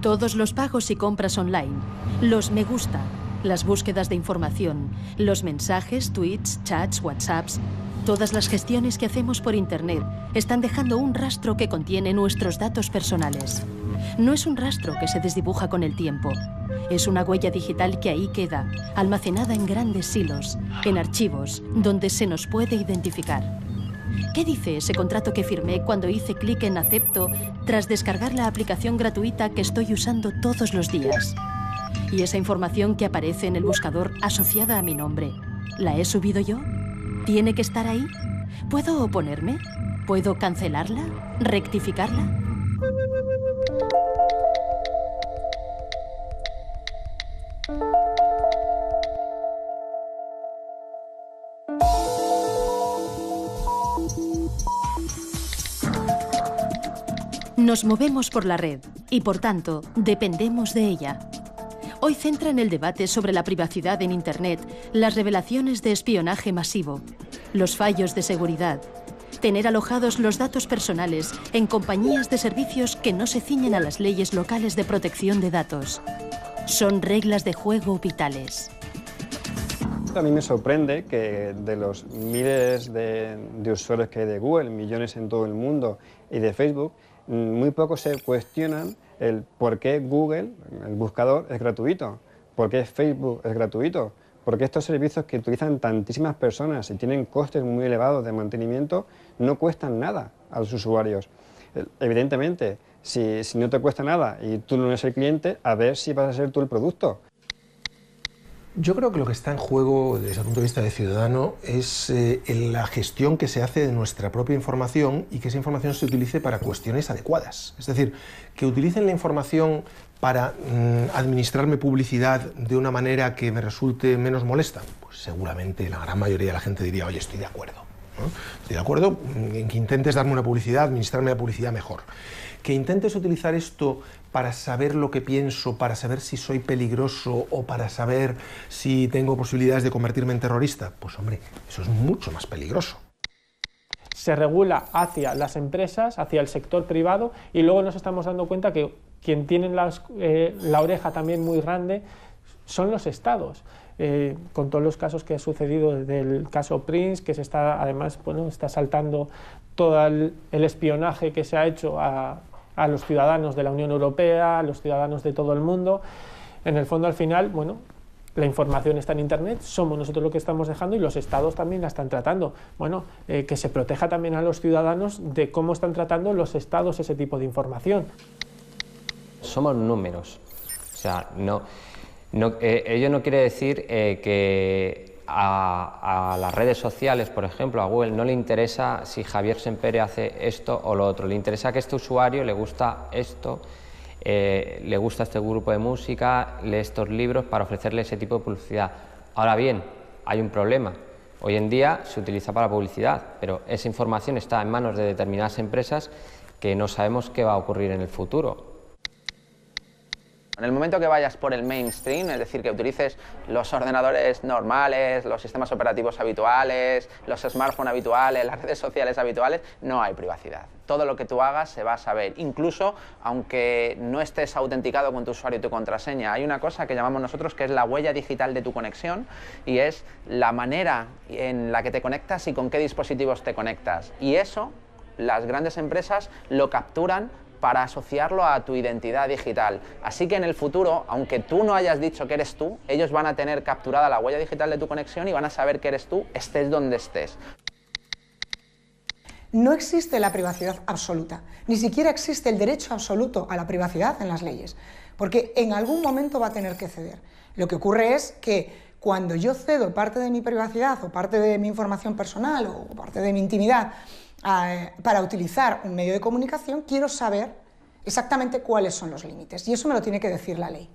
Todos los pagos y compras online, los me gusta, las búsquedas de información, los mensajes, tweets, chats, whatsapps, todas las gestiones que hacemos por internet están dejando un rastro que contiene nuestros datos personales. No es un rastro que se desdibuja con el tiempo. Es una huella digital que ahí queda, almacenada en grandes silos, en archivos, donde se nos puede identificar. ¿Qué dice ese contrato que firmé cuando hice clic en acepto tras descargar la aplicación gratuita que estoy usando todos los días? ¿Y esa información que aparece en el buscador asociada a mi nombre, la he subido yo? ¿Tiene que estar ahí? ¿Puedo oponerme? ¿Puedo cancelarla? ¿Rectificarla? Nos movemos por la red y, por tanto, dependemos de ella. Hoy centran el debate sobre la privacidad en Internet las revelaciones de espionaje masivo, los fallos de seguridad, tener alojados los datos personales en compañías de servicios que no se ciñen a las leyes locales de protección de datos. Son reglas de juego vitales. A mí me sorprende que de los miles de usuarios que hay de Google, millones en todo el mundo, y de Facebook, muy pocos se cuestionan el por qué Google, el buscador, es gratuito, por qué Facebook es gratuito, por qué estos servicios que utilizan tantísimas personas y tienen costes muy elevados de mantenimiento no cuestan nada a los usuarios. Evidentemente, si no te cuesta nada y tú no eres el cliente, a ver si vas a ser tú el producto. Yo creo que lo que está en juego desde el punto de vista de ciudadano es la gestión que se hace de nuestra propia información y que esa información se utilice para cuestiones adecuadas. Es decir, que utilicen la información para administrarme publicidad de una manera que me resulte menos molesta. Pues seguramente la gran mayoría de la gente diría, oye, estoy de acuerdo, ¿no? Estoy de acuerdo en que intentes darme una publicidad, administrarme la publicidad mejor. Que intentes utilizar esto para saber lo que pienso, para saber si soy peligroso o para saber si tengo posibilidades de convertirme en terrorista, pues hombre, eso es mucho más peligroso. Se regula hacia las empresas, hacia el sector privado, y luego nos estamos dando cuenta que quien tiene la oreja también muy grande son los estados. Con todos los casos que ha sucedido desde el caso Prince, que se está, además, bueno, está saltando todo el espionaje que se ha hecho a los ciudadanos de la Unión Europea, a los ciudadanos de todo el mundo. En el fondo, al final, bueno, la información está en Internet, somos nosotros lo que estamos dejando y los estados también la están tratando. Bueno, que se proteja también a los ciudadanos de cómo están tratando los estados ese tipo de información. Somos números, o sea, ello no quiere decir que a las redes sociales, por ejemplo, a Google, no le interesa si Javier Sempere hace esto o lo otro, le interesa que a este usuario le gusta esto, le gusta este grupo de música, lee estos libros para ofrecerle ese tipo de publicidad. Ahora bien, hay un problema. Hoy en día se utiliza para publicidad, pero esa información está en manos de determinadas empresas que no sabemos qué va a ocurrir en el futuro. En el momento que vayas por el mainstream, es decir, que utilices los ordenadores normales, los sistemas operativos habituales, los smartphones habituales, las redes sociales habituales, no hay privacidad. Todo lo que tú hagas se va a saber, incluso aunque no estés autenticado con tu usuario y tu contraseña. Hay una cosa que llamamos nosotros que es la huella digital de tu conexión y es la manera en la que te conectas y con qué dispositivos te conectas. Y eso, las grandes empresas lo capturan para asociarlo a tu identidad digital. Así que en el futuro, aunque tú no hayas dicho que eres tú, ellos van a tener capturada la huella digital de tu conexión y van a saber que eres tú, estés donde estés. No existe la privacidad absoluta, ni siquiera existe el derecho absoluto a la privacidad en las leyes, porque en algún momento va a tener que ceder. Lo que ocurre es que cuando yo cedo parte de mi privacidad o parte de mi información personal o parte de mi intimidad para utilizar un medio de comunicación, quiero saber exactamente cuáles son los límites, y eso me lo tiene que decir la ley.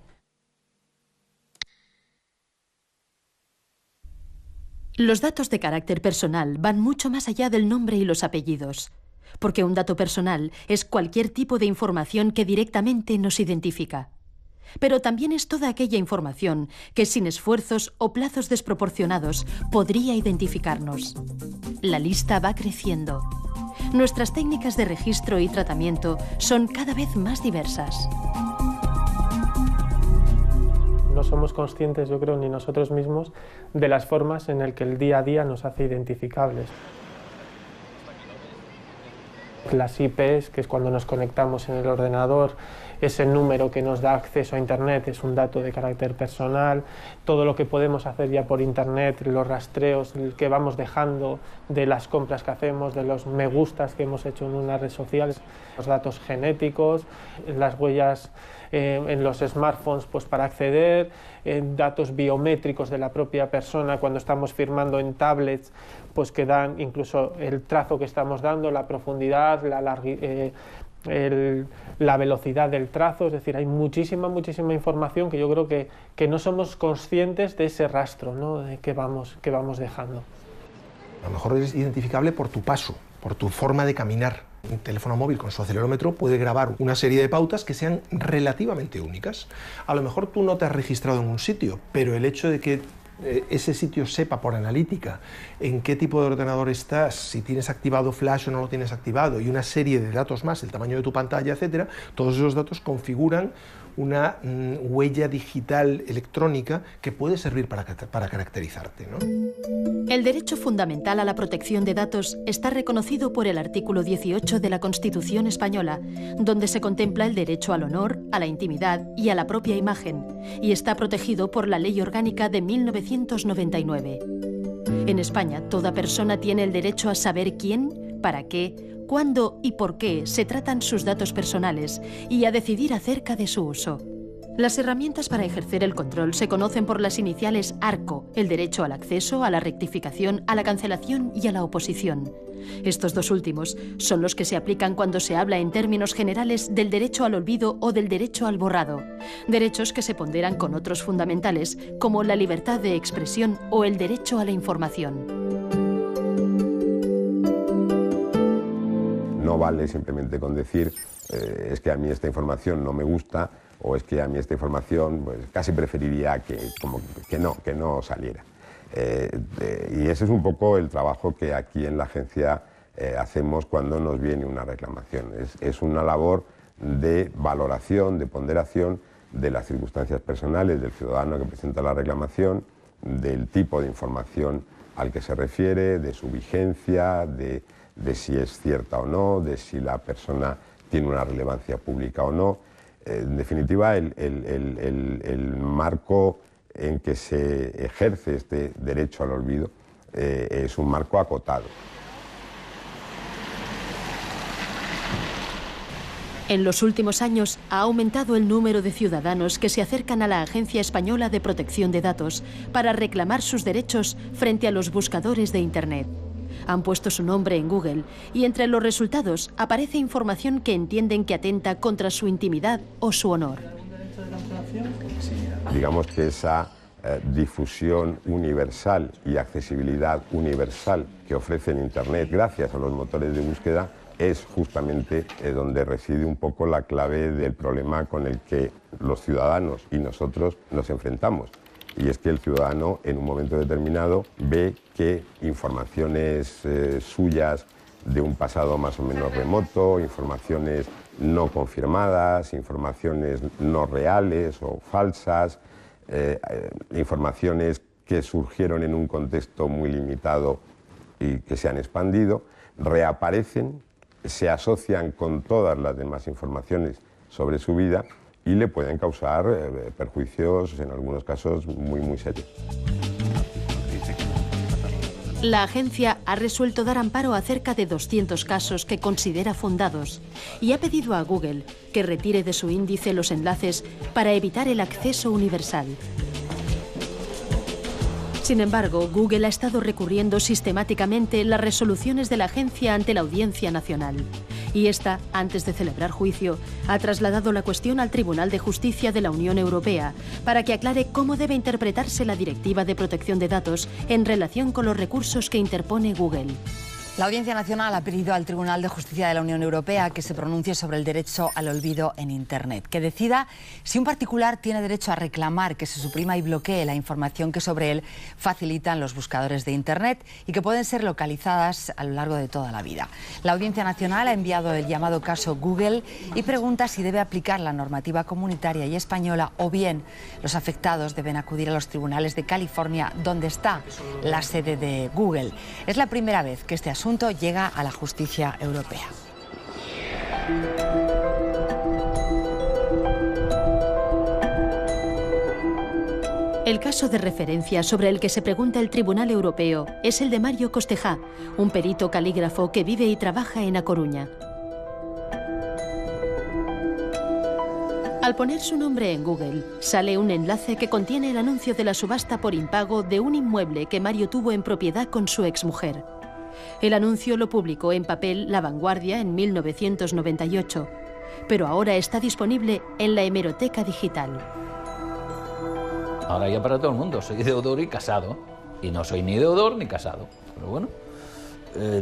Los datos de carácter personal van mucho más allá del nombre y los apellidos, porque un dato personal es cualquier tipo de información que directamente nos identifica. Pero también es toda aquella información que sin esfuerzos o plazos desproporcionados podría identificarnos. La lista va creciendo. Nuestras técnicas de registro y tratamiento son cada vez más diversas. somos conscientes, yo creo, ni nosotros mismos, de las formas en las que el día a día nos hace identificables. Las IPs, que es cuando nos conectamos en el ordenador, ese número que nos da acceso a Internet es un dato de carácter personal, todo lo que podemos hacer ya por Internet, los rastreos que vamos dejando de las compras que hacemos, de los me gustas que hemos hecho en una red social, los datos genéticos, las huellas en los smartphones pues para acceder, datos biométricos de la propia persona cuando estamos firmando en tablets, pues que dan incluso el trazo que estamos dando, la profundidad, la velocidad del trazo, es decir, hay muchísima información que yo creo que no somos conscientes de ese rastro, ¿no?, de que vamos dejando. A lo mejor es identificable por tu paso, por tu forma de caminar. Un teléfono móvil con su acelerómetro puede grabar una serie de pautas que sean relativamente únicas. A lo mejor tú no te has registrado en un sitio, pero el hecho de que ese sitio sepa por analítica en qué tipo de ordenador estás, si tienes activado Flash o no lo tienes activado, y una serie de datos más, el tamaño de tu pantalla, etcétera, todos esos datos configuran una huella digital electrónica que puede servir para caracterizarte, ¿no? El derecho fundamental a la protección de datos está reconocido por el artículo 18 de la Constitución española, donde se contempla el derecho al honor, a la intimidad y a la propia imagen, y está protegido por la Ley Orgánica de 1999. En España, toda persona tiene el derecho a saber quién, para qué, cuándo y por qué se tratan sus datos personales y a decidir acerca de su uso. Las herramientas para ejercer el control se conocen por las iniciales ARCO, el derecho al acceso, a la rectificación, a la cancelación y a la oposición. Estos dos últimos son los que se aplican cuando se habla en términos generales del derecho al olvido o del derecho al borrado, derechos que se ponderan con otros fundamentales como la libertad de expresión o el derecho a la información. No vale simplemente con decir es que a mí esta información no me gusta o es que a mí esta información pues, casi preferiría que no saliera. Y ese es un poco el trabajo que aquí en la agencia hacemos cuando nos viene una reclamación. Es una labor de valoración, de ponderación de las circunstancias personales del ciudadano que presenta la reclamación, del tipo de información al que se refiere, de su vigencia, de si es cierta o no, de si la persona tiene una relevancia pública o no. En definitiva, el marco en que se ejerce este derecho al olvido es un marco acotado. En los últimos años ha aumentado el número de ciudadanos que se acercan a la Agencia Española de Protección de Datos para reclamar sus derechos frente a los buscadores de Internet. Han puesto su nombre en Google y entre los resultados aparece información que entienden que atenta contra su intimidad o su honor. Digamos que esa difusión universal y accesibilidad universal que ofrece en Internet gracias a los motores de búsqueda es justamente donde reside un poco la clave del problema con el que los ciudadanos y nosotros nos enfrentamos. Y es que el ciudadano en un momento determinado ve que informaciones suyas de un pasado más o menos remoto, informaciones no confirmadas, informaciones no reales o falsas, informaciones que surgieron en un contexto muy limitado y que se han expandido, reaparecen, se asocian con todas las demás informaciones sobre su vida y le pueden causar perjuicios, en algunos casos, muy serios. La agencia ha resuelto dar amparo a cerca de 200 casos que considera fundados y ha pedido a Google que retire de su índice los enlaces para evitar el acceso universal. Sin embargo, Google ha estado recurriendo sistemáticamente las resoluciones de la agencia ante la Audiencia Nacional. Y esta, antes de celebrar juicio, ha trasladado la cuestión al Tribunal de Justicia de la Unión Europea para que aclare cómo debe interpretarse la Directiva de Protección de Datos en relación con los recursos que interpone Google. La Audiencia Nacional ha pedido al Tribunal de Justicia de la Unión Europea que se pronuncie sobre el derecho al olvido en Internet, que decida si un particular tiene derecho a reclamar que se suprima y bloquee la información que sobre él facilitan los buscadores de Internet y que pueden ser localizadas a lo largo de toda la vida. La Audiencia Nacional ha enviado el llamado caso Google y pregunta si debe aplicar la normativa comunitaria y española o bien los afectados deben acudir a los tribunales de California, donde está la sede de Google. Es la primera vez que este asunto llega a la justicia europea. El caso de referencia sobre el que se pregunta el Tribunal Europeo es el de Mario Costejá, un perito calígrafo que vive y trabaja en A Coruña. Al poner su nombre en Google, sale un enlace que contiene el anuncio de la subasta por impago de un inmueble que Mario tuvo en propiedad con su exmujer. El anuncio lo publicó en papel La Vanguardia en 1998, pero ahora está disponible en la hemeroteca digital. Ahora ya para todo el mundo, soy deudor y casado, y no soy ni deudor ni casado, pero bueno,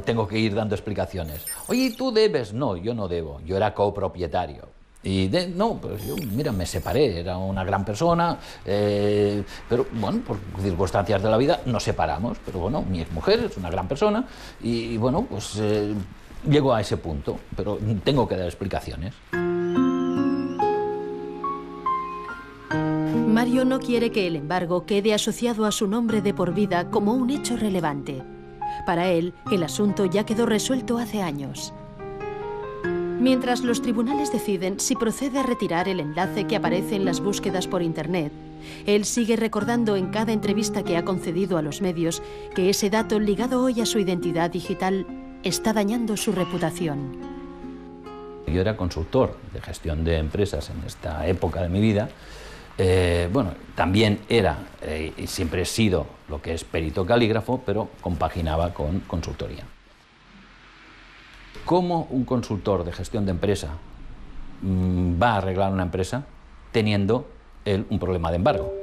tengo que ir dando explicaciones. Oye, ¿tú debes? No, yo no debo, yo era copropietario. Y no, pues yo, mira, me separé, era una gran persona, pero bueno, por circunstancias de la vida nos separamos, pero bueno, mi exmujer es una gran persona y bueno, pues llego a ese punto, pero tengo que dar explicaciones. Mario no quiere que el embargo quede asociado a su nombre de por vida como un hecho relevante. Para él, el asunto ya quedó resuelto hace años. Mientras los tribunales deciden si procede a retirar el enlace que aparece en las búsquedas por Internet, él sigue recordando en cada entrevista que ha concedido a los medios que ese dato ligado hoy a su identidad digital está dañando su reputación. Yo era consultor de gestión de empresas en esta época de mi vida. Bueno, también era y siempre he sido lo que es perito calígrafo, pero compaginaba con consultoría. ¿Cómo un consultor de gestión de empresa va a arreglar una empresa teniendo él un problema de embargo?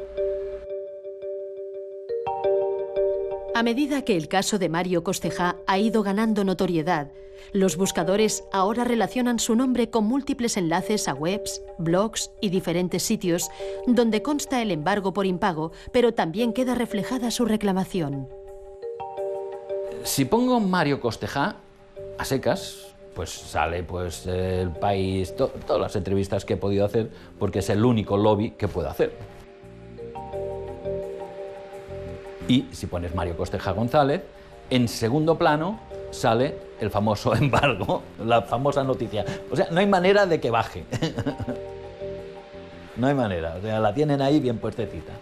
A medida que el caso de Mario Costejá ha ido ganando notoriedad, los buscadores ahora relacionan su nombre con múltiples enlaces a webs, blogs y diferentes sitios donde consta el embargo por impago, pero también queda reflejada su reclamación. Si pongo Mario Costejá a secas, pues sale pues El País, todas las entrevistas que he podido hacer, porque es el único lobby que puedo hacer. Y si pones Mario Costejá González, en segundo plano sale el famoso embargo, la famosa noticia. O sea, no hay manera de que baje. No hay manera, o sea, la tienen ahí bien puestecita.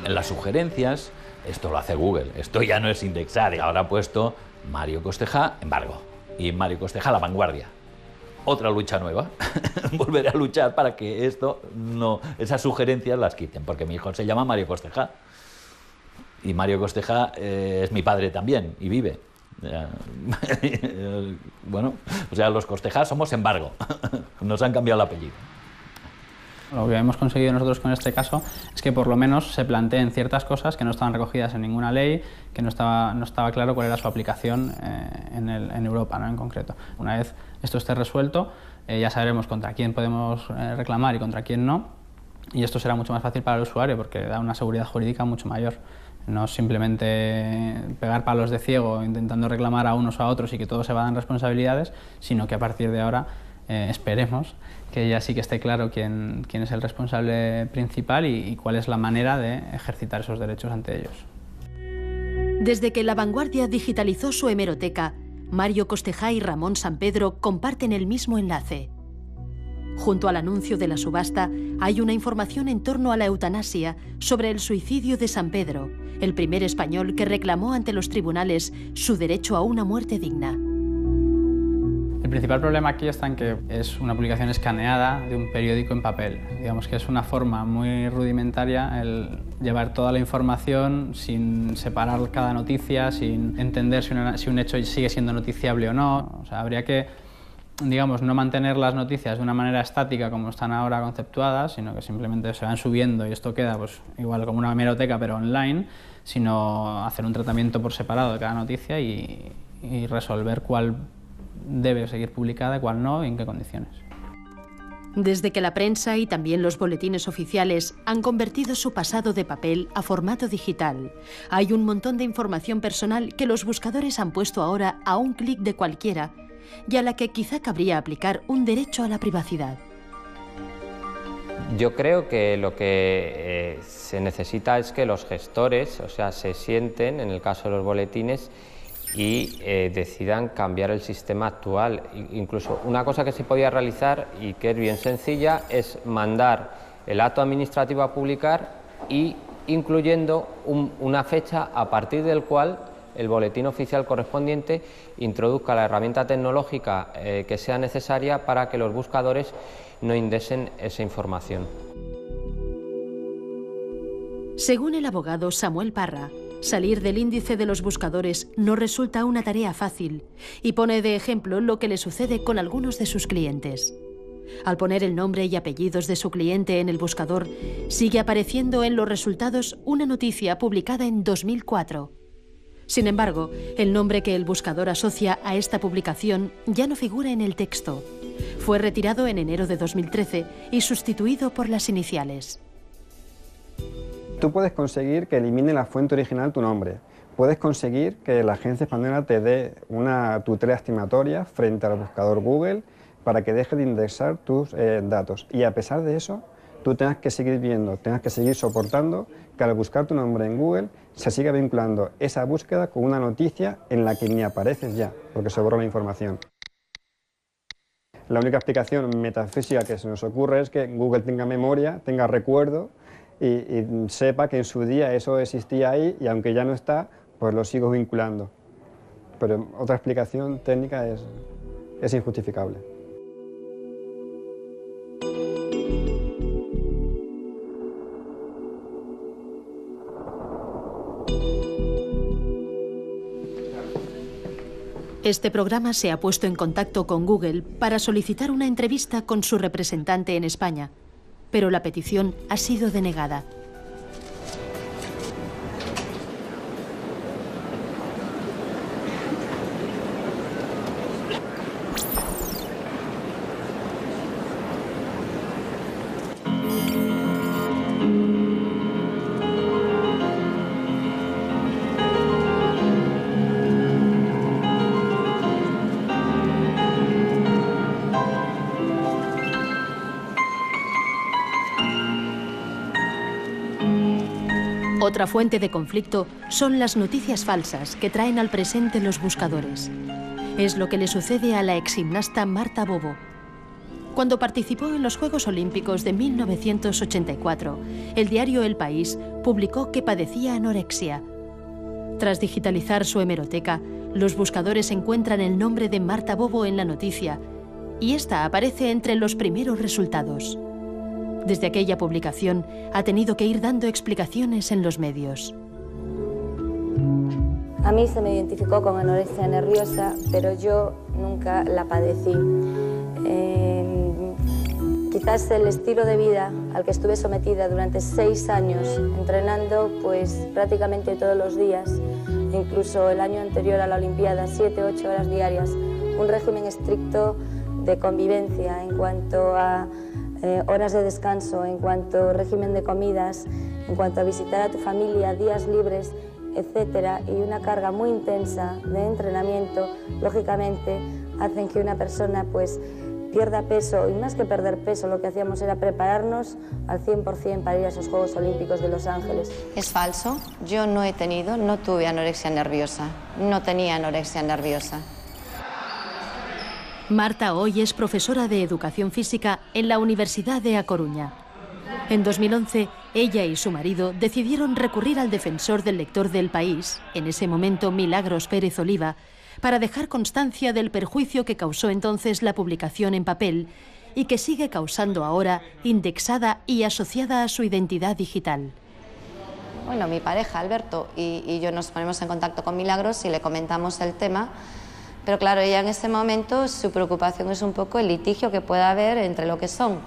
En las sugerencias, esto lo hace Google, esto ya no es indexar, ahora ha puesto Mario Costejá, embargo, y Mario Costejá, La Vanguardia. Otra lucha nueva, volveré a luchar para que esas sugerencias las quiten, porque mi hijo se llama Mario Costejá, y Mario Costejá es mi padre también, y vive. Bueno, o sea, los Costejá somos embargo, nos han cambiado el apellido. Lo que hemos conseguido nosotros con este caso es que por lo menos se planteen ciertas cosas que no estaban recogidas en ninguna ley, que no estaba claro cuál era su aplicación en Europa, ¿no? En concreto. Una vez esto esté resuelto, ya sabremos contra quién podemos reclamar y contra quién no, y esto será mucho más fácil para el usuario porque da una seguridad jurídica mucho mayor. No simplemente pegar palos de ciego intentando reclamar a unos o a otros y que todos se vayan responsabilidades, sino que a partir de ahora esperemos que ya sí que esté claro quién es el responsable principal y cuál es la manera de ejercitar esos derechos ante ellos. Desde que La Vanguardia digitalizó su hemeroteca, Mario Costejá y Ramón Sampedro comparten el mismo enlace. Junto al anuncio de la subasta hay una información en torno a la eutanasia sobre el suicidio de Sampedro, el primer español que reclamó ante los tribunales su derecho a una muerte digna. El principal problema aquí está en que es una publicación escaneada de un periódico en papel. Digamos que es una forma muy rudimentaria el llevar toda la información sin separar cada noticia, sin entender si un hecho sigue siendo noticiable o no. O sea, habría que digamos, no mantener las noticias de una manera estática como están ahora conceptuadas, sino que simplemente se van subiendo y esto queda pues igual como una hemeroteca pero online, sino hacer un tratamiento por separado de cada noticia y resolver cuál debe seguir publicada, cuál no y en qué condiciones. Desde que la prensa y también los boletines oficiales han convertido su pasado de papel a formato digital, hay un montón de información personal que los buscadores han puesto ahora a un clic de cualquiera y a la que quizá cabría aplicar un derecho a la privacidad. Yo creo que lo que se necesita es que los gestores, o sea, se sienten, en el caso de los boletines, y decidan cambiar el sistema actual. Incluso una cosa que se podía realizar y que es bien sencilla es mandar el acto administrativo a publicar y incluyendo una fecha a partir del cual el boletín oficial correspondiente introduzca la herramienta tecnológica que sea necesaria para que los buscadores no indexen esa información. Según el abogado Samuel Parra, salir del índice de los buscadores no resulta una tarea fácil y pone de ejemplo lo que le sucede con algunos de sus clientes. Al poner el nombre y apellidos de su cliente en el buscador, sigue apareciendo en los resultados una noticia publicada en 2004. Sin embargo, el nombre que el buscador asocia a esta publicación ya no figura en el texto. Fue retirado en enero de 2013 y sustituido por las iniciales. Tú puedes conseguir que elimine la fuente original tu nombre. Puedes conseguir que la agencia española te dé una tutela estimatoria frente al buscador Google para que deje de indexar tus datos. Y a pesar de eso, tú tengas que seguir viendo, tengas que seguir soportando que al buscar tu nombre en Google se siga vinculando esa búsqueda con una noticia en la que ni apareces ya, porque se borra la información. La única explicación metafísica que se nos ocurre es que Google tenga memoria, tenga recuerdo y sepa que en su día eso existía ahí y aunque ya no está, pues lo sigo vinculando. Pero otra explicación técnica es injustificable. Este programa se ha puesto en contacto con Google para solicitar una entrevista con su representante en España, pero la petición ha sido denegada. Otra fuente de conflicto son las noticias falsas que traen al presente los buscadores. Es lo que le sucede a la exgimnasta Marta Bobo. Cuando participó en los Juegos Olímpicos de 1984, el diario El País publicó que padecía anorexia. Tras digitalizar su hemeroteca, los buscadores encuentran el nombre de Marta Bobo en la noticia y esta aparece entre los primeros resultados. Desde aquella publicación ha tenido que ir dando explicaciones en los medios. A mí se me identificó con anorexia nerviosa, pero yo nunca la padecí. Quizás el estilo de vida al que estuve sometida durante 6 años, entrenando pues prácticamente todos los días, incluso el año anterior a la Olimpiada, 7-8 horas diarias, un régimen estricto de convivencia en cuanto a horas de descanso, en cuanto a régimen de comidas, en cuanto a visitar a tu familia, días libres, etcétera, y una carga muy intensa de entrenamiento, lógicamente hacen que una persona pues pierda peso, y más que perder peso, lo que hacíamos era prepararnos al 100% para ir a esos Juegos Olímpicos de Los Ángeles. Es falso, yo no tuve anorexia nerviosa, no tenía anorexia nerviosa. Marta hoy es profesora de Educación Física en la Universidad de A Coruña. En 2011, ella y su marido decidieron recurrir al defensor del lector del País, en ese momento Milagros Pérez Oliva, para dejar constancia del perjuicio que causó entonces la publicación en papel y que sigue causando ahora, indexada y asociada a su identidad digital. Bueno, mi pareja, Alberto, y yo nos ponemos en contacto con Milagros y le comentamos el tema. Pero claro, ella en ese momento su preocupación es un poco el litigio que pueda haber entre lo que son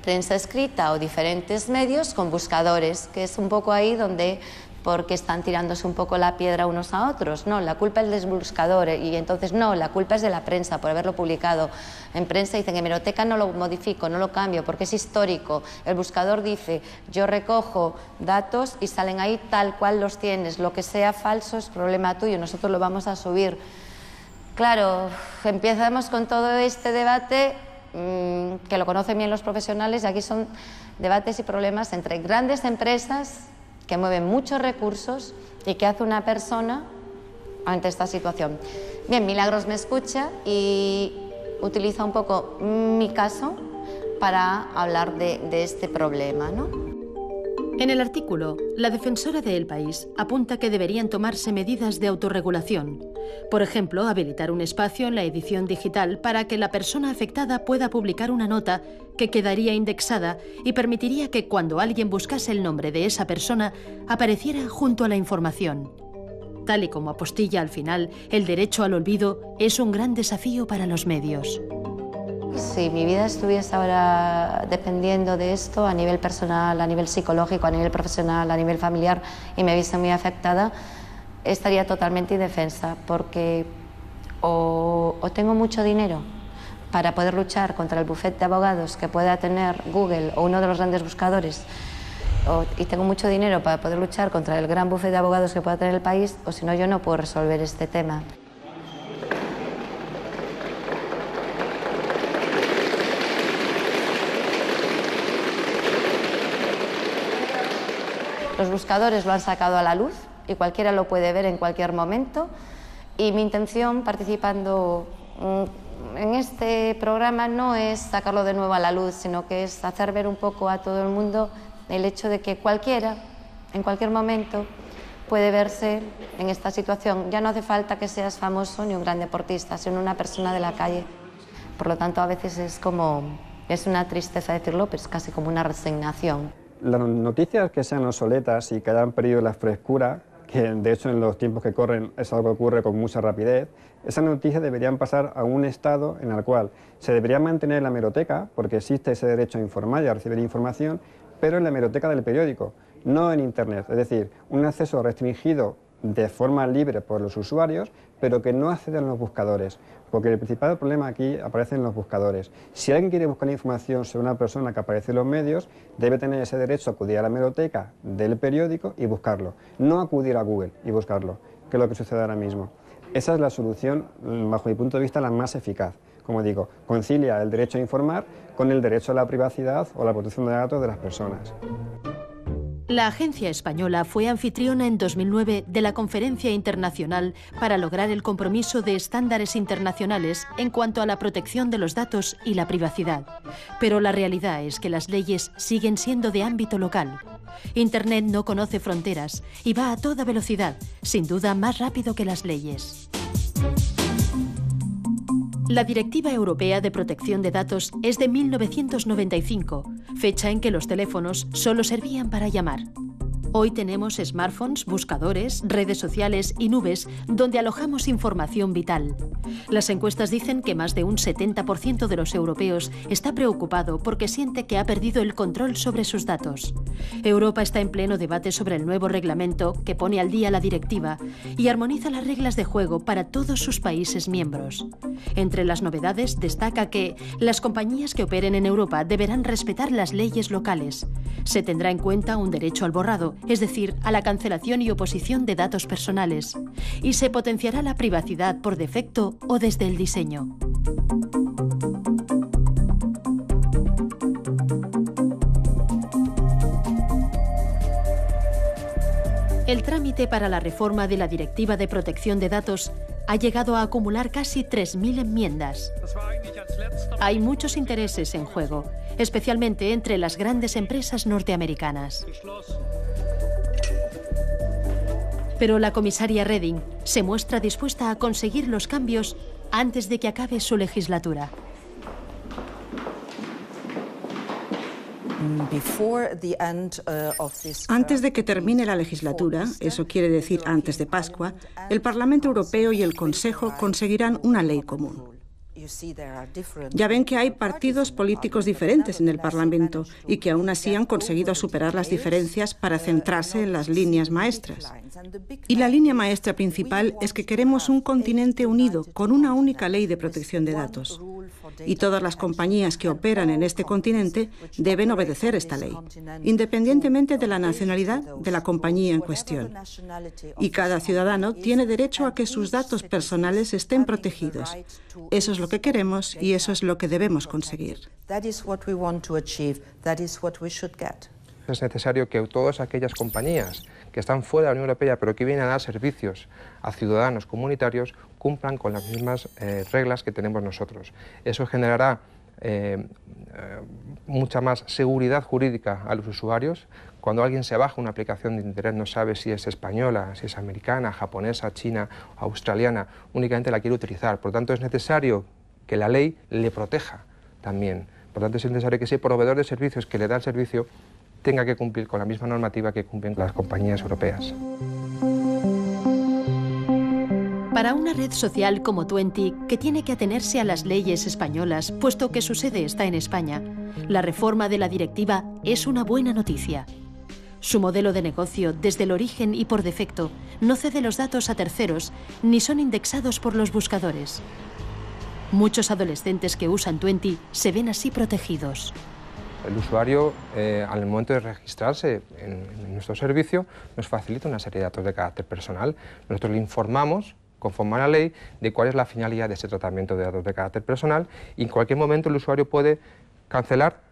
prensa escrita o diferentes medios con buscadores, que es un poco ahí donde, porque están tirándose un poco la piedra unos a otros. No, la culpa es del buscador y entonces no, la culpa es de la prensa por haberlo publicado. En prensa dicen que hemeroteca no lo modifico, no lo cambio porque es histórico. El buscador dice, yo recojo datos y salen ahí tal cual los tienes. Lo que sea falso es problema tuyo, nosotros lo vamos a subir. Claro, empezamos con todo este debate que lo conocen bien los profesionales, y aquí son debates y problemas entre grandes empresas que mueven muchos recursos y qué hace una persona ante esta situación. Bien, Milagros me escucha y utiliza un poco mi caso para hablar de este problema, ¿no? En el artículo, la defensora de El País apunta que deberían tomarse medidas de autorregulación. Por ejemplo, habilitar un espacio en la edición digital para que la persona afectada pueda publicar una nota que quedaría indexada y permitiría que cuando alguien buscase el nombre de esa persona apareciera junto a la información. Tal y como apostilla al final, el derecho al olvido es un gran desafío para los medios. Si mi vida estuviese ahora dependiendo de esto a nivel personal, a nivel psicológico, a nivel profesional, a nivel familiar y me viese muy afectada, estaría totalmente indefensa porque o tengo mucho dinero para poder luchar contra el bufete de abogados que pueda tener Google o uno de los grandes buscadores y tengo mucho dinero para poder luchar contra el gran bufete de abogados que pueda tener el país, o si no yo no puedo resolver este tema. Los buscadores lo han sacado a la luz y cualquiera lo puede ver en cualquier momento, y mi intención participando en este programa no es sacarlo de nuevo a la luz, sino que es hacer ver un poco a todo el mundo el hecho de que cualquiera, en cualquier momento, puede verse en esta situación. Ya no hace falta que seas famoso ni un gran deportista, sino una persona de la calle. Por lo tanto, a veces es una tristeza decirlo, pero es casi como una resignación. Las noticias que sean obsoletas y que hayan perdido la frescura, que de hecho en los tiempos que corren es algo que ocurre con mucha rapidez, esas noticias deberían pasar a un estado en el cual se debería mantener la hemeroteca, porque existe ese derecho a informar y a recibir información, pero en la hemeroteca del periódico, no en Internet. Es decir, un acceso restringido de forma libre por los usuarios, pero que no accedan los buscadores, porque el principal problema aquí aparece en los buscadores. Si alguien quiere buscar información sobre una persona que aparece en los medios, debe tener ese derecho a acudir a la hemeroteca del periódico y buscarlo, no acudir a Google y buscarlo, que es lo que sucede ahora mismo. Esa es la solución, bajo mi punto de vista, la más eficaz. Como digo, concilia el derecho a informar con el derecho a la privacidad o la protección de datos de las personas. La agencia española fue anfitriona en 2009 de la Conferencia Internacional para lograr el compromiso de estándares internacionales en cuanto a la protección de los datos y la privacidad. Pero la realidad es que las leyes siguen siendo de ámbito local. Internet no conoce fronteras y va a toda velocidad, sin duda más rápido que las leyes. La Directiva Europea de Protección de Datos es de 1995, fecha en que los teléfonos solo servían para llamar. Hoy tenemos smartphones, buscadores, redes sociales y nubes donde alojamos información vital. Las encuestas dicen que más de un 70% de los europeos está preocupado porque siente que ha perdido el control sobre sus datos. Europa está en pleno debate sobre el nuevo reglamento que pone al día la directiva y armoniza las reglas de juego para todos sus países miembros. Entre las novedades destaca que las compañías que operen en Europa deberán respetar las leyes locales. Se tendrá en cuenta un derecho al borrado, es decir, a la cancelación y oposición de datos personales, y se potenciará la privacidad por defecto o desde el diseño. El trámite para la reforma de la Directiva de Protección de Datos ha llegado a acumular casi 3.000 enmiendas. Hay muchos intereses en juego, especialmente entre las grandes empresas norteamericanas. Pero la comisaria Reding se muestra dispuesta a conseguir los cambios antes de que acabe su legislatura. Antes de que termine la legislatura, eso quiere decir antes de Pascua, el Parlamento Europeo y el Consejo conseguirán una ley común. Ya ven que hay partidos políticos diferentes en el Parlamento y que aún así han conseguido superar las diferencias para centrarse en las líneas maestras. Y la línea maestra principal es que queremos un continente unido con una única ley de protección de datos. Y todas las compañías que operan en este continente deben obedecer esta ley, independientemente de la nacionalidad de la compañía en cuestión. Y cada ciudadano tiene derecho a que sus datos personales estén protegidos. Eso es lo que queremos y eso es lo que debemos conseguir. Es necesario que todas aquellas compañías que están fuera de la Unión Europea pero que vienen a dar servicios a ciudadanos comunitarios cumplan con las mismas reglas que tenemos nosotros. Eso generará mucha más seguridad jurídica a los usuarios. Cuando alguien se baja una aplicación de Internet no sabe si es española, si es americana, japonesa, china, australiana, únicamente la quiere utilizar. Por lo tanto, es necesario que la ley le proteja también. Por lo tanto, es necesario que ese proveedor de servicios que le da el servicio tenga que cumplir con la misma normativa que cumplen las compañías europeas. Para una red social como Twenty, que tiene que atenerse a las leyes españolas, puesto que su sede está en España, la reforma de la directiva es una buena noticia. Su modelo de negocio, desde el origen y por defecto, no cede los datos a terceros ni son indexados por los buscadores. Muchos adolescentes que usan Twenty se ven así protegidos. El usuario, al momento de registrarse en nuestro servicio, nos facilita una serie de datos de carácter personal. Nosotros le informamos, conforme a la ley, de cuál es la finalidad de ese tratamiento de datos de carácter personal y en cualquier momento el usuario puede cancelar,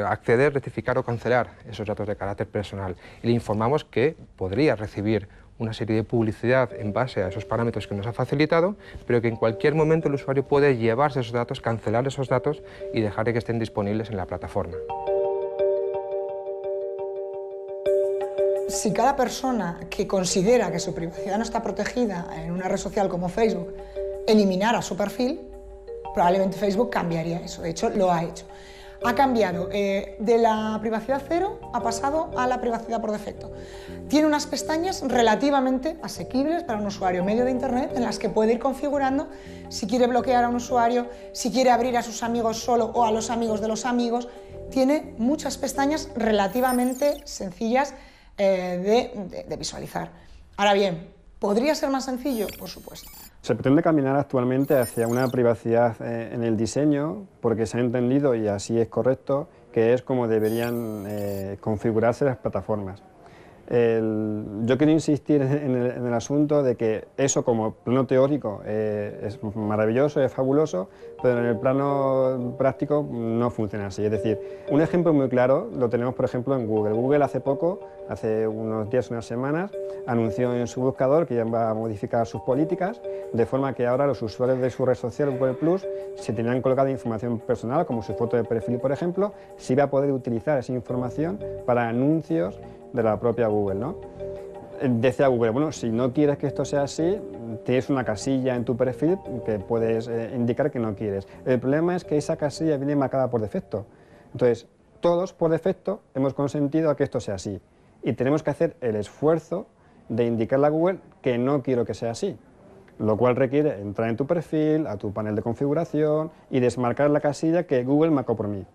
acceder, rectificar o cancelar esos datos de carácter personal. Y le informamos que podría recibir una serie de publicidad en base a esos parámetros que nos ha facilitado, pero que en cualquier momento el usuario puede llevarse esos datos, cancelar esos datos y dejar de que estén disponibles en la plataforma. Si cada persona que considera que su privacidad no está protegida en una red social como Facebook eliminara su perfil, probablemente Facebook cambiaría eso. De hecho, lo ha hecho. Ha cambiado de la privacidad cero, ha pasado a la privacidad por defecto. Tiene unas pestañas relativamente asequibles para un usuario medio de Internet en las que puede ir configurando si quiere bloquear a un usuario, si quiere abrir a sus amigos solo o a los amigos de los amigos. Tiene muchas pestañas relativamente sencillas de visualizar. Ahora bien, ¿podría ser más sencillo? Por supuesto. Se pretende caminar actualmente hacia una privacidad en el diseño porque se ha entendido, y así es correcto, que es como deberían configurarse las plataformas. Yo quiero insistir en el asunto de que eso como plano teórico es maravilloso, es fabuloso, pero en el plano práctico no funciona así. Es decir, un ejemplo muy claro lo tenemos por ejemplo en Google. Google hace poco, hace unos días, unas semanas, anunció en su buscador que ya va a modificar sus políticas, de forma que ahora los usuarios de su red social Google Plus, si tenían colgada información personal, como su foto de perfil por ejemplo, sí va a poder utilizar esa información para anuncios de la propia Google, ¿no? Decía Google, bueno, si no quieres que esto sea así, tienes una casilla en tu perfil que puedes indicar que no quieres. El problema es que esa casilla viene marcada por defecto. Entonces, todos por defecto hemos consentido a que esto sea así. Y tenemos que hacer el esfuerzo de indicarle a Google que no quiero que sea así. Lo cual requiere entrar en tu perfil, a tu panel de configuración y desmarcar la casilla que Google marcó por mí.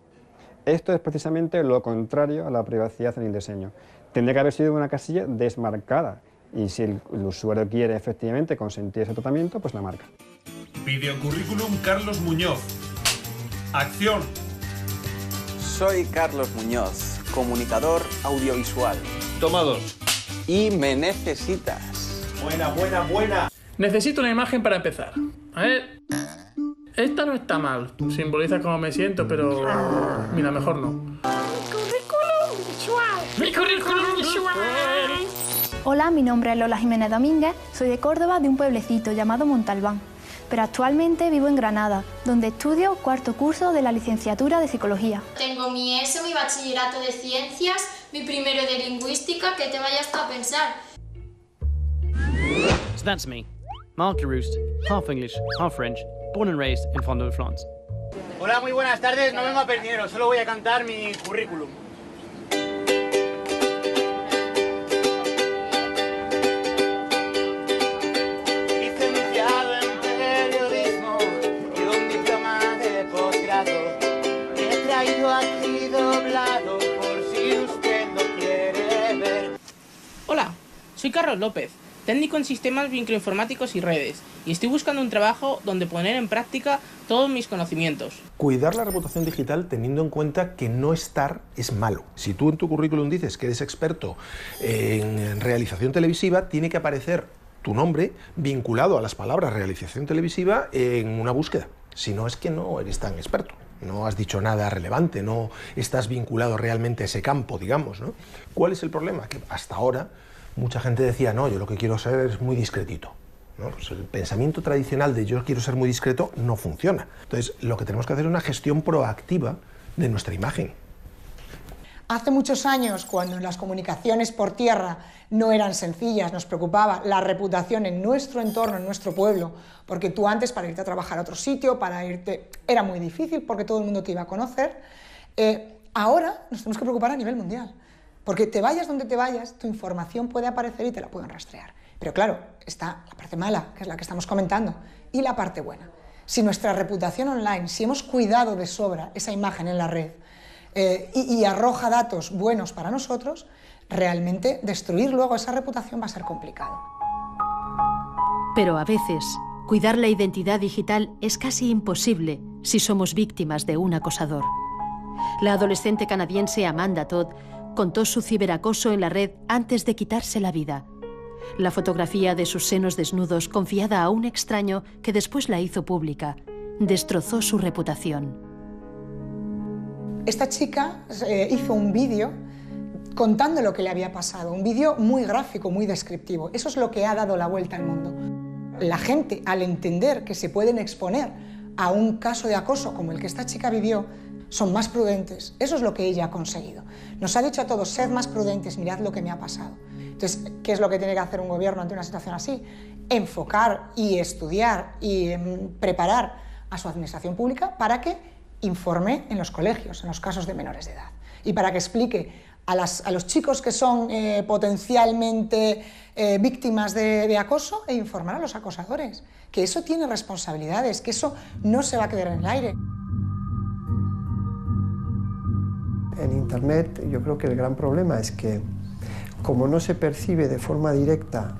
Esto es precisamente lo contrario a la privacidad en el diseño. Tendría que haber sido una casilla desmarcada y si el usuario quiere efectivamente consentir ese tratamiento, pues la marca. Videocurrículum Carlos Muñoz. Acción. Soy Carlos Muñoz, comunicador audiovisual. Toma 2. Y me necesitas. Buena. Necesito una imagen para empezar. A ver. Esta no está mal. Simboliza cómo me siento, pero mira, mejor no. Mi currículum visual. Hola, mi nombre es Lola Jiménez Domínguez. Soy de Córdoba, de un pueblecito llamado Montalbán. Pero actualmente vivo en Granada, donde estudio cuarto curso de la licenciatura de Psicología. Tengo mi ESO, mi bachillerato de Ciencias, mi primero de Lingüística, que te vayas tú a pensar. So that's me, Mark de Roost, half English, half French, born and raised in Fond-de-France. Hola, muy buenas tardes. No vengo a pedir dinero, solo voy a cantar mi currículum. Licenciado en periodismo y un diploma de posgrado. He traído aquí doblado por si usted lo quiere ver. Hola, soy Carlos López, técnico en sistemas microinformáticos y redes, y estoy buscando un trabajo donde poner en práctica todos mis conocimientos. Cuidar la reputación digital teniendo en cuenta que no estar es malo. Si tú en tu currículum dices que eres experto en realización televisiva, tiene que aparecer tu nombre vinculado a las palabras realización televisiva en una búsqueda. Si no, es que no eres tan experto. No has dicho nada relevante, no estás vinculado realmente a ese campo, digamos, ¿no? ¿Cuál es el problema? Que hasta ahora mucha gente decía, no, yo lo que quiero ser es muy discretito, ¿no? Pues el pensamiento tradicional de yo quiero ser muy discreto no funciona. Entonces, lo que tenemos que hacer es una gestión proactiva de nuestra imagen. Hace muchos años, cuando las comunicaciones por tierra no eran sencillas, nos preocupaba la reputación en nuestro entorno, en nuestro pueblo, porque tú antes para irte a trabajar a otro sitio, para irte, era muy difícil porque todo el mundo te iba a conocer. Ahora nos tenemos que preocupar a nivel mundial, porque te vayas donde te vayas, tu información puede aparecer y te la pueden rastrear. Pero claro, está la parte mala, que es la que estamos comentando, y la parte buena. Si nuestra reputación online, si hemos cuidado de sobra esa imagen en la red, y arroja datos buenos para nosotros, realmente destruir luego esa reputación va a ser complicado. Pero a veces, cuidar la identidad digital es casi imposible si somos víctimas de un acosador. La adolescente canadiense Amanda Todd contó su ciberacoso en la red antes de quitarse la vida. La fotografía de sus senos desnudos confiada a un extraño que después la hizo pública destrozó su reputación. Esta chica hizo un vídeo contando lo que le había pasado, un vídeo muy gráfico, muy descriptivo. Eso es lo que ha dado la vuelta al mundo. La gente, al entender que se pueden exponer a un caso de acoso como el que esta chica vivió, son más prudentes. Eso es lo que ella ha conseguido. Nos ha dicho a todos, sed más prudentes, mirad lo que me ha pasado. Entonces, ¿qué es lo que tiene que hacer un gobierno ante una situación así? Enfocar y estudiar y preparar a su administración pública para que informe en los colegios, en los casos de menores de edad, y para que explique a los chicos que son potencialmente víctimas de acoso e informar a los acosadores, que eso tiene responsabilidades, que eso no se va a quedar en el aire. En Internet yo creo que el gran problema es que como no se percibe de forma directa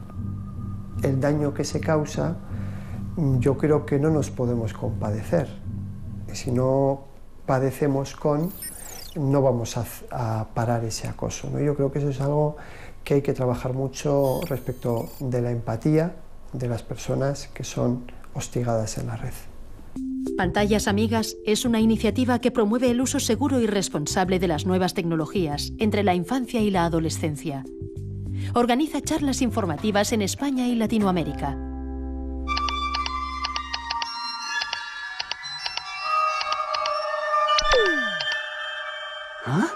el daño que se causa, yo creo que no nos podemos compadecer. Si no padecemos no vamos a parar ese acoso, ¿no? Yo creo que eso es algo que hay que trabajar mucho respecto de la empatía de las personas que son hostigadas en la red. Pantallas Amigas es una iniciativa que promueve el uso seguro y responsable de las nuevas tecnologías entre la infancia y la adolescencia. Organiza charlas informativas en España y Latinoamérica. ¿Ah?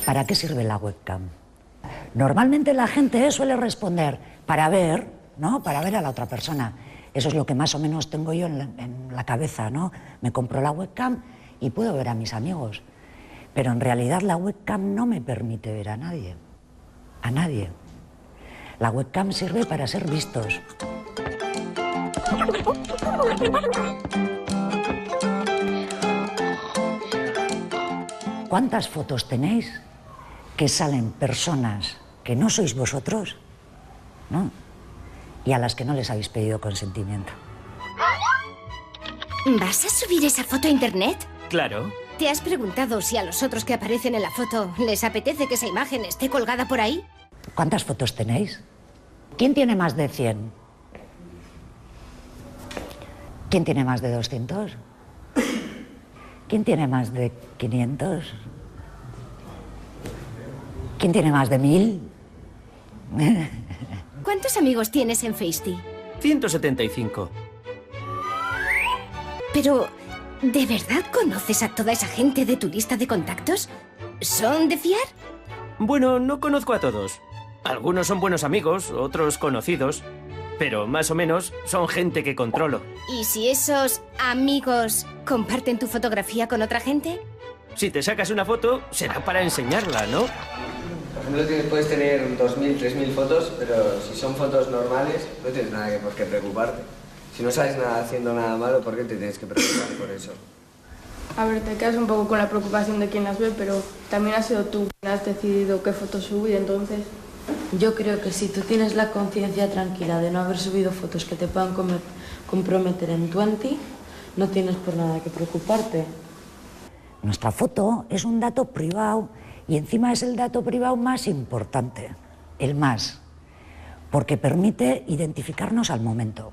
¿Para qué sirve la webcam? Normalmente la gente suele responder para ver, ¿no? Para ver a la otra persona. Eso es lo que más o menos tengo yo en la cabeza, ¿no? Me compro la webcam y puedo ver a mis amigos. Pero en realidad la webcam no me permite ver a nadie. A nadie. La webcam sirve para ser vistos. ¿Cuántas fotos tenéis que salen personas que no sois vosotros, ¿no? Y a las que no les habéis pedido consentimiento? ¿Vas a subir esa foto a internet? Claro. ¿Te has preguntado si a los otros que aparecen en la foto les apetece que esa imagen esté colgada por ahí? ¿Cuántas fotos tenéis? ¿Quién tiene más de 100? ¿Quién tiene más de 200? ¿Quién tiene más de 500? ¿Quién tiene más de 1000? ¿Cuántos amigos tienes en Facetime? 175. Pero, ¿de verdad conoces a toda esa gente de tu lista de contactos? ¿Son de fiar? Bueno, no conozco a todos. Algunos son buenos amigos, otros conocidos. Pero más o menos son gente que controlo. ¿Y si esos amigos comparten tu fotografía con otra gente? Si te sacas una foto, será para enseñarla, ¿no? Por ejemplo, puedes tener 2.000, 3.000 fotos, pero si son fotos normales, no tienes nada por qué preocuparte. Si no sabes nada haciendo nada malo, ¿por qué te tienes que preocupar por eso? A ver, te quedas un poco con la preocupación de quien las ve, pero también has sido tú quien has decidido qué fotos subir, entonces... Yo creo que si tú tienes la conciencia tranquila de no haber subido fotos que te puedan comprometer en tu anti, no tienes por nada que preocuparte. Nuestra foto es un dato privado y encima es el dato privado más importante, el más, porque permite identificarnos al momento.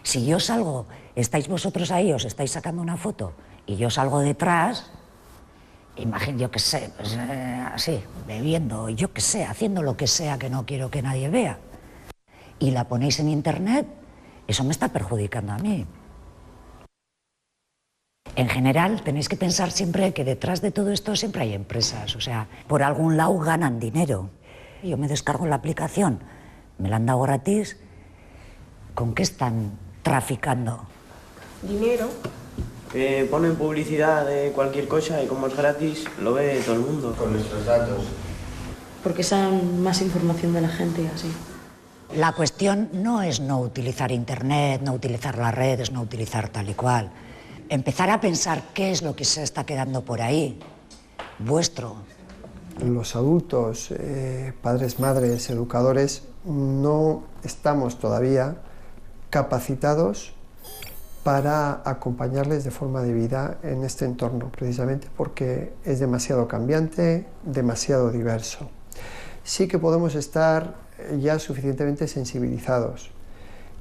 Si yo salgo, estáis vosotros ahí, os estáis sacando una foto y yo salgo detrás, yo qué sé, pues, así, bebiendo, yo qué sé, haciendo lo que sea que no quiero que nadie vea, y la ponéis en internet, eso me está perjudicando a mí. En general, tenéis que pensar siempre que detrás de todo esto siempre hay empresas, o sea, por algún lado ganan dinero. Yo me descargo la aplicación, me la han dado gratis, ¿con qué están traficando? Dinero. Ponen publicidad de cualquier cosa y como es gratis, lo ve todo el mundo. Con nuestros datos. Porque saben más información de la gente y así. La cuestión no es no utilizar internet, no utilizar las redes, no utilizar tal y cual. Empezar a pensar qué es lo que se está quedando por ahí, vuestro. Los adultos, padres, madres, educadores, no estamos todavía capacitados para acompañarles de forma debida en este entorno, precisamente porque es demasiado cambiante, demasiado diverso. Sí que podemos estar ya suficientemente sensibilizados,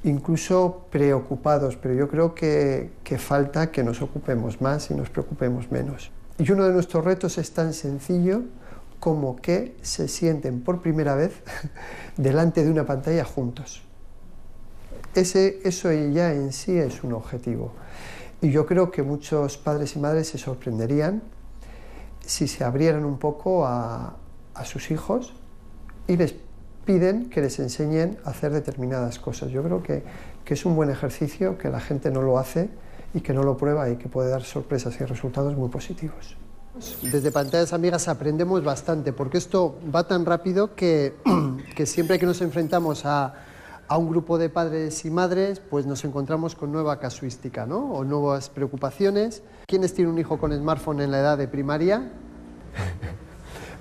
incluso preocupados, pero yo creo que falta que nos ocupemos más y nos preocupemos menos. Y uno de nuestros retos es tan sencillo como que se sienten por primera vez delante de una pantalla juntos. Eso ya en sí es un objetivo. Y yo creo que muchos padres y madres se sorprenderían si se abrieran un poco a sus hijos y les piden que les enseñen a hacer determinadas cosas. Yo creo que es un buen ejercicio, que la gente no lo hace y que no lo prueba y que puede dar sorpresas y resultados muy positivos. Desde Pantallas Amigas aprendemos bastante, porque esto va tan rápido que siempre que nos enfrentamos a un grupo de padres y madres, pues nos encontramos con nueva casuística, ¿no? O nuevas preocupaciones. ¿Quiénes tienen un hijo con smartphone en la edad de primaria?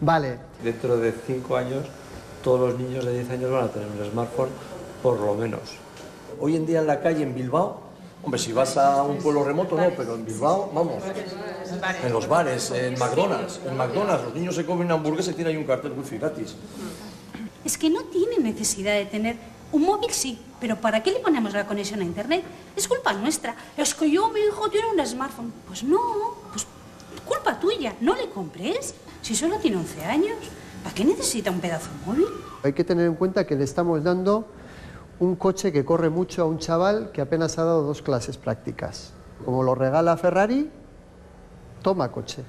Vale. Dentro de 5 años, todos los niños de 10 años van a tener un smartphone, por lo menos. Hoy en día en la calle, en Bilbao, hombre, si vas a un pueblo remoto, no, pero en Bilbao, vamos, en los bares, en McDonald's, los niños se comen una hamburguesa y tienen ahí un cartel wifi gratis. Es que no tienen necesidad de tener un móvil, sí, pero ¿para qué le ponemos la conexión a internet? Es culpa nuestra. Es que mi hijo tiene un smartphone. Pues no, pues culpa tuya, no le compres. Si solo tiene 11 años, ¿para qué necesita un pedazo de móvil? Hay que tener en cuenta que le estamos dando un coche que corre mucho a un chaval que apenas ha dado 2 clases prácticas. Como lo regala Ferrari, toma coche,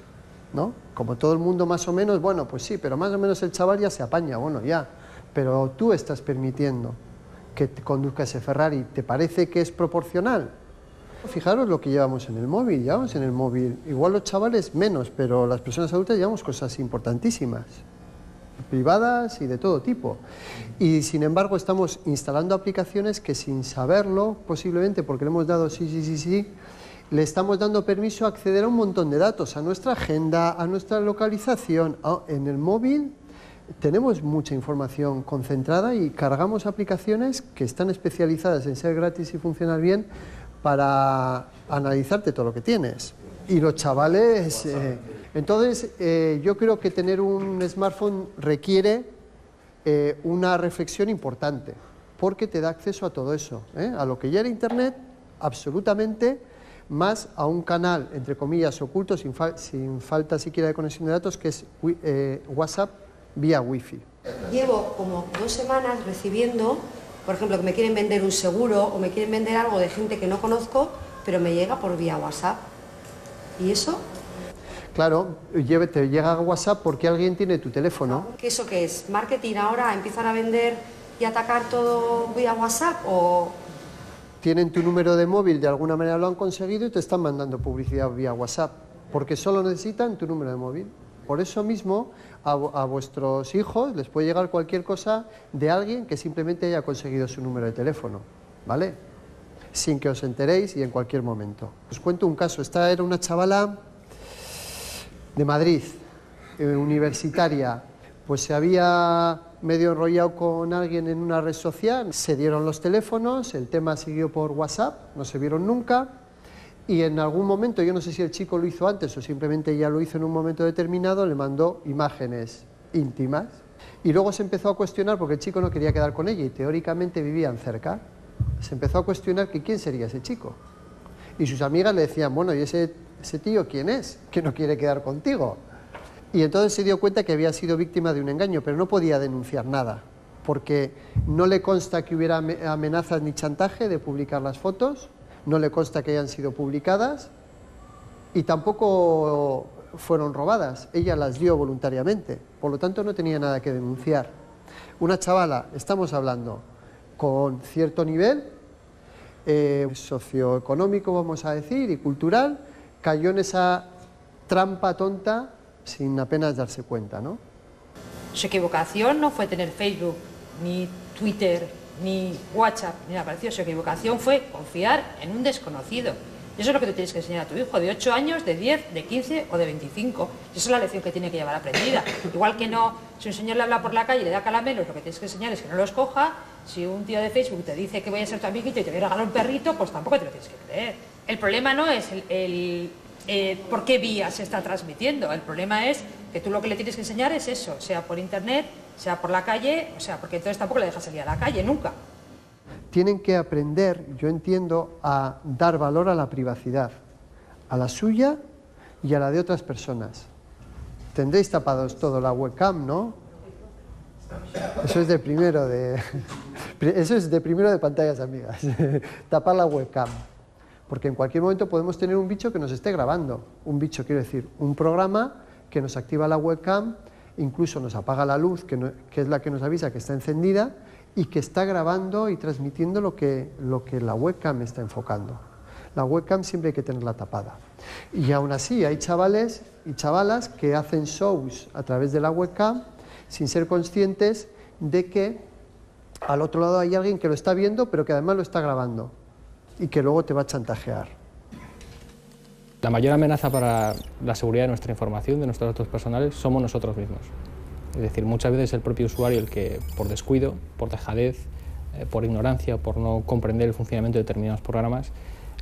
¿no? Como todo el mundo más o menos, bueno, pues sí, pero más o menos el chaval ya se apaña, bueno, ya. Pero tú estás permitiendo que te conduzca ese Ferrari. ¿Te parece que es proporcional? Fijaros lo que llevamos en el móvil. Igual los chavales menos, pero las personas adultas llevamos cosas importantísimas, privadas y de todo tipo. Y sin embargo estamos instalando aplicaciones que sin saberlo, posiblemente porque le hemos dado sí, le estamos dando permiso a acceder a un montón de datos, a nuestra agenda, a nuestra localización. En el móvil tenemos mucha información concentrada y cargamos aplicaciones que están especializadas en ser gratis y funcionar bien para analizarte todo lo que tienes. Y los chavales... Entonces, yo creo que tener un smartphone requiere una reflexión importante, porque te da acceso a todo eso, a lo que ya era Internet, absolutamente, más a un canal, entre comillas, oculto, sin falta siquiera de conexión de datos, que es WhatsApp vía wifi. Llevo como 2 semanas recibiendo, por ejemplo, que me quieren vender un seguro o me quieren vender algo de gente que no conozco, pero me llega por vía WhatsApp. ¿Y eso? Claro, te llega a WhatsApp porque alguien tiene tu teléfono. ¿Qué eso qué es? ¿Marketing ahora? ¿Empiezan a vender y atacar todo vía WhatsApp o...? Tienen tu número de móvil, de alguna manera lo han conseguido y te están mandando publicidad vía WhatsApp, porque solo necesitan tu número de móvil. Por eso mismo a vuestros hijos les puede llegar cualquier cosa de alguien que simplemente haya conseguido su número de teléfono, ¿vale? Sin que os enteréis y en cualquier momento. Os cuento un caso. Esta era una chavala de Madrid, universitaria, pues se había medio enrollado con alguien en una red social, se dieron los teléfonos, el tema siguió por WhatsApp, no se vieron nunca, y en algún momento, yo no sé si el chico lo hizo antes o simplemente ya lo hizo en un momento determinado, le mandó imágenes íntimas, y luego se empezó a cuestionar, porque el chico no quería quedar con ella y teóricamente vivían cerca, se empezó a cuestionar que quién sería ese chico, y sus amigas le decían, bueno, ¿y ese tío quién es? Que no quiere quedar contigo. Y entonces se dio cuenta que había sido víctima de un engaño, pero no podía denunciar nada, porque no le consta que hubiera amenazas ni chantaje de publicar las fotos, no le consta que hayan sido publicadas y tampoco fueron robadas, ella las dio voluntariamente, por lo tanto no tenía nada que denunciar. Una chavala, estamos hablando, con cierto nivel socioeconómico, vamos a decir, y cultural, cayó en esa trampa tonta sin apenas darse cuenta, ¿no? Su equivocación no fue tener Facebook, ni Twitter, ni WhatsApp, ni nada parecido. Su equivocación fue confiar en un desconocido. Y eso es lo que tú tienes que enseñar a tu hijo, de 8 años, de 10, de 15 o de 25. Y esa es la lección que tiene que llevar aprendida. Igual que no, si un señor le habla por la calle y le da caramelos, lo que tienes que enseñar es que no los coja. Si un tío de Facebook te dice que voy a ser tu amiguito y te voy a regalar un perrito, pues tampoco te lo tienes que creer. El problema no es por qué vía se está transmitiendo. El problema es que tú lo que le tienes que enseñar es eso, sea por internet, sea por la calle, o sea, porque entonces tampoco le dejas salir a la calle, nunca. Tienen que aprender, yo entiendo, a dar valor a la privacidad, a la suya y a la de otras personas. Tendréis tapados todo la webcam, ¿no? Eso es de primero de pantallas amigas, tapar la webcam. Porque en cualquier momento podemos tener un bicho que nos esté grabando. Un bicho, quiero decir, un programa que nos activa la webcam, incluso nos apaga la luz, que es la que nos avisa que está encendida, y que está grabando y transmitiendo lo que la webcam está enfocando. La webcam siempre hay que tenerla tapada. Y aún así hay chavales y chavalas que hacen shows a través de la webcam sin ser conscientes de que al otro lado hay alguien que lo está viendo, pero que además lo está grabando y que luego te va a chantajear. La mayor amenaza para la seguridad de nuestra información, de nuestros datos personales, somos nosotros mismos. Es decir, muchas veces el propio usuario el que, por descuido, por dejadez, por ignorancia, por no comprender el funcionamiento de determinados programas,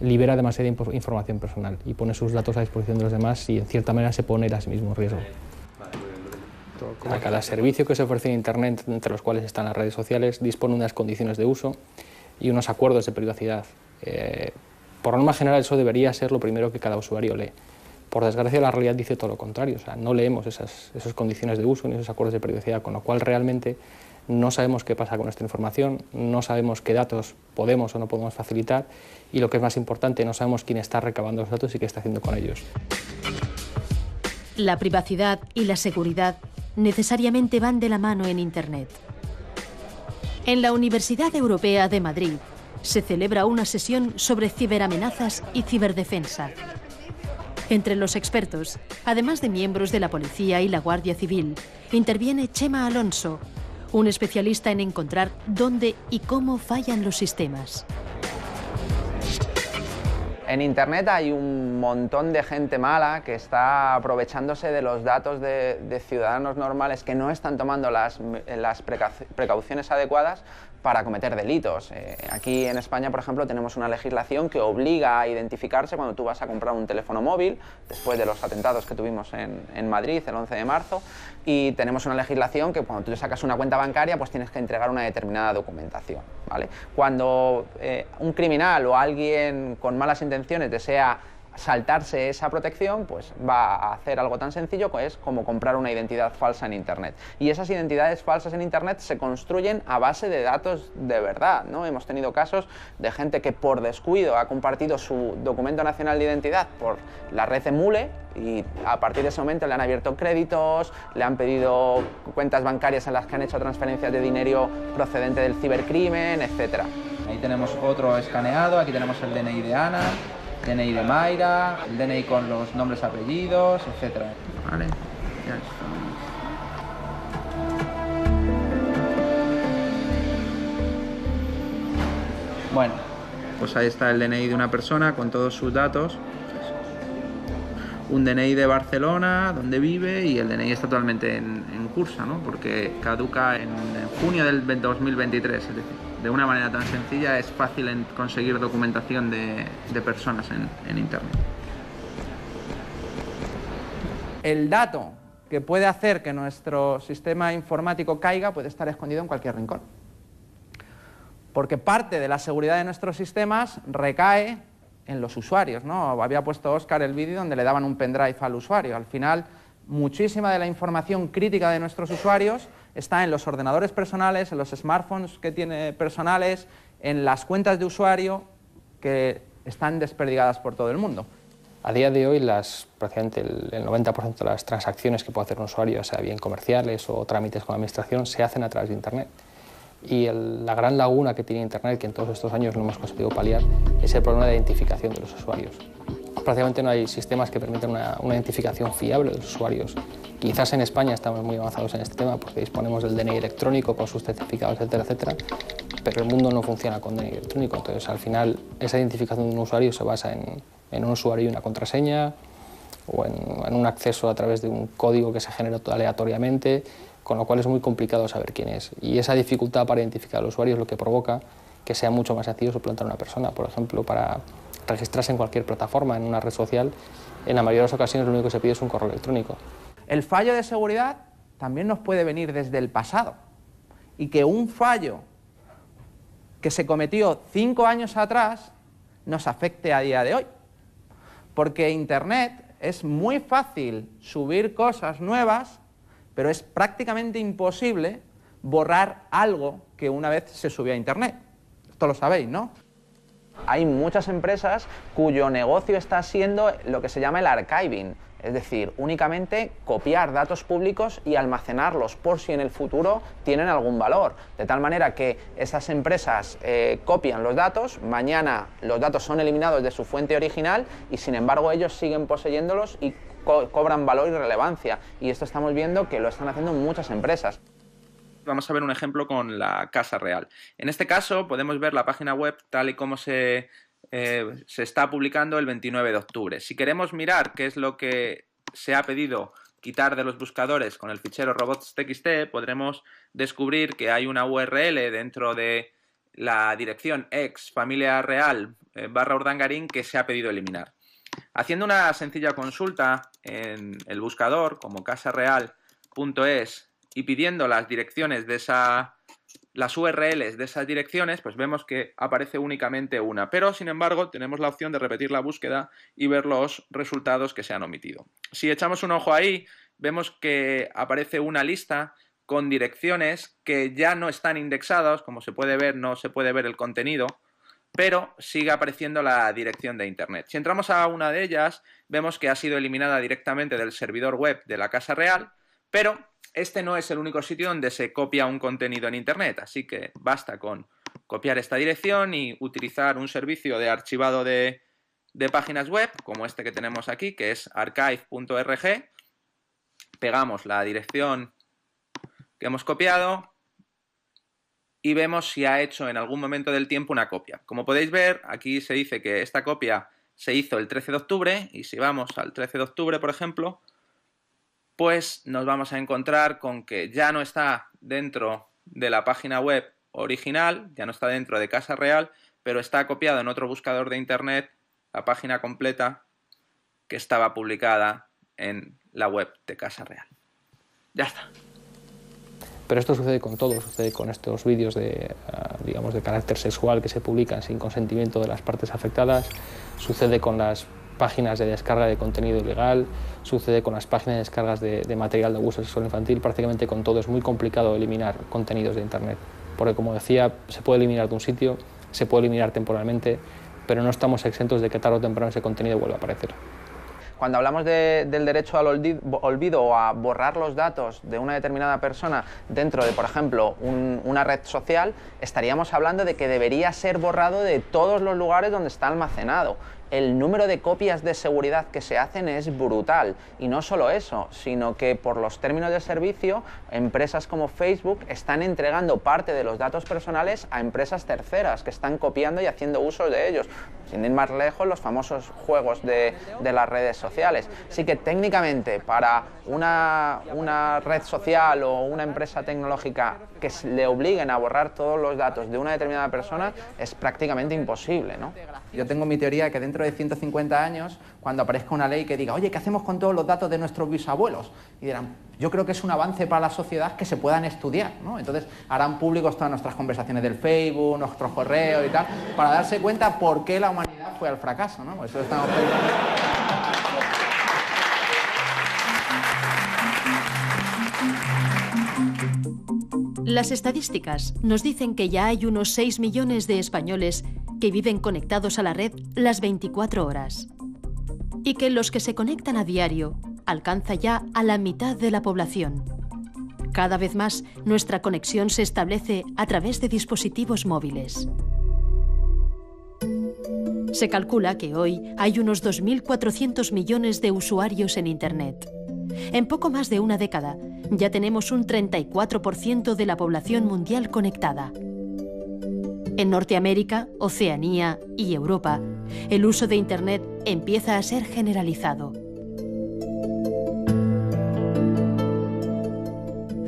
libera demasiada información personal y pone sus datos a disposición de los demás y, en cierta manera, se pone a sí mismo en riesgo. A cada servicio que se ofrece en Internet, entre los cuales están las redes sociales, dispone unas condiciones de uso y unos acuerdos de privacidad. Por norma general, eso debería ser lo primero que cada usuario lee. Por desgracia, la realidad dice todo lo contrario, o sea, no leemos esas condiciones de uso ni esos acuerdos de privacidad, con lo cual realmente no sabemos qué pasa con nuestra información, no sabemos qué datos podemos o no podemos facilitar y, lo que es más importante, no sabemos quién está recabando los datos y qué está haciendo con ellos. La privacidad y la seguridad necesariamente van de la mano en Internet. En la Universidad Europea de Madrid se celebra una sesión sobre ciberamenazas y ciberdefensa. Entre los expertos, además de miembros de la Policía y la Guardia Civil, interviene Chema Alonso, un especialista en encontrar dónde y cómo fallan los sistemas. En Internet hay un montón de gente mala que está aprovechándose de los datos de ciudadanos normales que no están tomando las precauciones adecuadas para cometer delitos. Aquí en España, por ejemplo, tenemos una legislación que obliga a identificarse cuando tú vas a comprar un teléfono móvil, después de los atentados que tuvimos en Madrid el 11 de marzo, y tenemos una legislación que cuando tú le sacas una cuenta bancaria, pues tienes que entregar una determinada documentación, ¿vale? Cuando un criminal o alguien con malas intenciones desea saltarse esa protección, pues va a hacer algo tan sencillo como comprar una identidad falsa en Internet. Y esas identidades falsas en Internet se construyen a base de datos de verdad, ¿no? Hemos tenido casos de gente que por descuido ha compartido su documento nacional de identidad por la red Emule y a partir de ese momento le han abierto créditos, le han pedido cuentas bancarias en las que han hecho transferencias de dinero procedente del cibercrimen, etc. Ahí tenemos otro escaneado, aquí tenemos el DNI de Ana, DNI de Mayra, el DNI con los nombres, apellidos, etc. Vale, ya está. Bueno, pues ahí está el DNI de una persona con todos sus datos. Un DNI de Barcelona, donde vive, y el DNI está totalmente en curso, ¿no? Porque caduca en junio del 2023, es decir, de una manera tan sencilla es fácil conseguir documentación de personas en Internet. El dato que puede hacer que nuestro sistema informático caiga puede estar escondido en cualquier rincón. Porque parte de la seguridad de nuestros sistemas recae en los usuarios, ¿no? Había puesto Óscar el vídeo donde le daban un pendrive al usuario. Al final, muchísima de la información crítica de nuestros usuarios está en los ordenadores personales, en los smartphones que tiene personales, en las cuentas de usuario que están desperdigadas por todo el mundo. A día de hoy, prácticamente el 90% de las transacciones que puede hacer un usuario, sea bien comerciales o trámites con la administración, se hacen a través de Internet. Y la gran laguna que tiene Internet, que en todos estos años no hemos conseguido paliar, es el problema de identificación de los usuarios. Prácticamente no hay sistemas que permitan una identificación fiable de los usuarios. Quizás en España estamos muy avanzados en este tema porque disponemos del DNI electrónico con sus certificados, etcétera, etcétera, pero el mundo no funciona con DNI electrónico. Entonces, al final, esa identificación de un usuario se basa en un usuario y una contraseña o en un acceso a través de un código que se genera aleatoriamente, con lo cual es muy complicado saber quién es. Y esa dificultad para identificar al usuario es lo que provoca que sea mucho más sencillo suplantar a una persona. Por ejemplo, para registrarse en cualquier plataforma, en una red social, en la mayoría de las ocasiones lo único que se pide es un correo electrónico. El fallo de seguridad también nos puede venir desde el pasado. Y que un fallo que se cometió 5 años atrás nos afecte a día de hoy. Porque Internet es muy fácil subir cosas nuevas, pero es prácticamente imposible borrar algo que una vez se subió a Internet. Esto lo sabéis, ¿no? Hay muchas empresas cuyo negocio está siendo lo que se llama el archiving, es decir, únicamente copiar datos públicos y almacenarlos por si en el futuro tienen algún valor. De tal manera que esas empresas copian los datos, mañana los datos son eliminados de su fuente original y sin embargo ellos siguen poseyéndolos y cobran valor y relevancia. Y esto estamos viendo que lo están haciendo muchas empresas. Vamos a ver un ejemplo con la Casa Real. En este caso podemos ver la página web tal y como se está publicando el 29 de octubre. Si queremos mirar qué es lo que se ha pedido quitar de los buscadores con el fichero robots.txt, podremos descubrir que hay una URL dentro de la dirección ex familia real /Urdangarín que se ha pedido eliminar. Haciendo una sencilla consulta en el buscador como casareal.es y pidiendo las direcciones de las URLs de esas direcciones, pues vemos que aparece únicamente una, pero sin embargo tenemos la opción de repetir la búsqueda y ver los resultados que se han omitido. Si echamos un ojo ahí, vemos que aparece una lista con direcciones que ya no están indexadas, como se puede ver, no se puede ver el contenido, pero sigue apareciendo la dirección de Internet. Si entramos a una de ellas, vemos que ha sido eliminada directamente del servidor web de la Casa Real, pero este no es el único sitio donde se copia un contenido en Internet, así que basta con copiar esta dirección y utilizar un servicio de archivado de páginas web, como este que tenemos aquí, que es archive.org. Pegamos la dirección que hemos copiado y vemos si ha hecho en algún momento del tiempo una copia. Como podéis ver, aquí se dice que esta copia se hizo el 13 de octubre y si vamos al 13 de octubre, por ejemplo, pues nos vamos a encontrar con que ya no está dentro de la página web original, ya no está dentro de Casa Real, pero está copiado en otro buscador de Internet la página completa que estaba publicada en la web de Casa Real. Ya está. Pero esto sucede con todo, sucede con estos vídeos digamos, de carácter sexual que se publican sin consentimiento de las partes afectadas, sucede con las páginas de descarga de contenido ilegal, sucede con las páginas de descargas de material de abuso sexual infantil, prácticamente con todo. Es muy complicado eliminar contenidos de Internet, porque como decía, se puede eliminar de un sitio, se puede eliminar temporalmente, pero no estamos exentos de que tarde o temprano ese contenido vuelva a aparecer. Cuando hablamos del derecho al olvido o a borrar los datos de una determinada persona dentro de, por ejemplo, una red social, estaríamos hablando de que debería ser borrado de todos los lugares donde está almacenado. El número de copias de seguridad que se hacen es brutal, y no solo eso, sino que por los términos de servicio, empresas como Facebook están entregando parte de los datos personales a empresas terceras que están copiando y haciendo uso de ellos. Sin ir más lejos, los famosos juegos de las redes sociales. Así que técnicamente para una red social o una empresa tecnológica que le obliguen a borrar todos los datos de una determinada persona es prácticamente imposible, ¿no? Yo tengo mi teoría que dentro de 150 años, cuando aparezca una ley que diga, oye, ¿qué hacemos con todos los datos de nuestros bisabuelos? Y dirán, yo creo que es un avance para la sociedad que se puedan estudiar, ¿no? Entonces harán públicos todas nuestras conversaciones del Facebook, nuestros correos y tal, para darse cuenta por qué la humanidad fue al fracaso, ¿no? Por eso estamos pensando. Las estadísticas nos dicen que ya hay unos 6 millones de españoles que viven conectados a la red las 24 horas. Y que los que se conectan a diario alcanza ya a la mitad de la población. Cada vez más, nuestra conexión se establece a través de dispositivos móviles. Se calcula que hoy hay unos 2.400 millones de usuarios en Internet. En poco más de una década, ya tenemos un 34% de la población mundial conectada. En Norteamérica, Oceanía y Europa, el uso de Internet empieza a ser generalizado.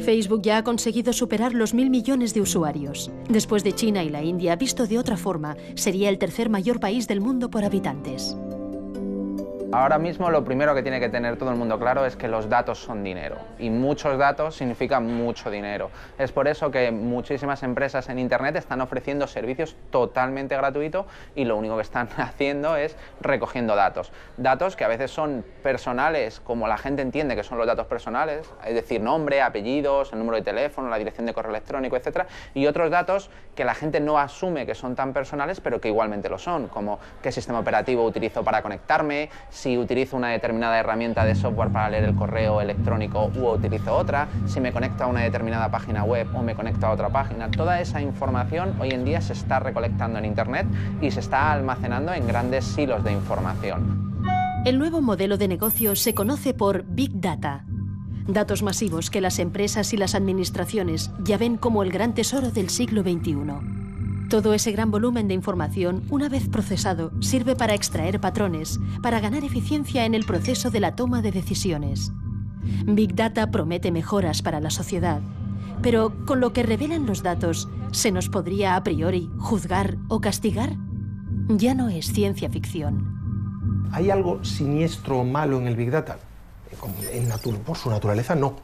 Facebook ya ha conseguido superar los 1.000 millones de usuarios. Después de China y la India, visto de otra forma, sería el tercer mayor país del mundo por habitantes. Ahora mismo lo primero que tiene que tener todo el mundo claro es que los datos son dinero, y muchos datos significan mucho dinero. Es por eso que muchísimas empresas en Internet están ofreciendo servicios totalmente gratuitos y lo único que están haciendo es recogiendo datos. Datos que a veces son personales, como la gente entiende que son los datos personales, es decir, nombre, apellidos, el número de teléfono, la dirección de correo electrónico, etc. Y otros datos que la gente no asume que son tan personales, pero que igualmente lo son, como qué sistema operativo utilizo para conectarme, si utilizo una determinada herramienta de software para leer el correo electrónico u utilizo otra, si me conecto a una determinada página web o me conecto a otra página. Toda esa información hoy en día se está recolectando en Internet y se está almacenando en grandes silos de información. El nuevo modelo de negocio se conoce por Big Data. Datos masivos que las empresas y las administraciones ya ven como el gran tesoro del siglo XXI. Todo ese gran volumen de información, una vez procesado, sirve para extraer patrones, para ganar eficiencia en el proceso de la toma de decisiones. Big Data promete mejoras para la sociedad, pero con lo que revelan los datos, ¿se nos podría a priori juzgar o castigar? Ya no es ciencia ficción. ¿Hay algo siniestro o malo en el Big Data? Por su naturaleza, no.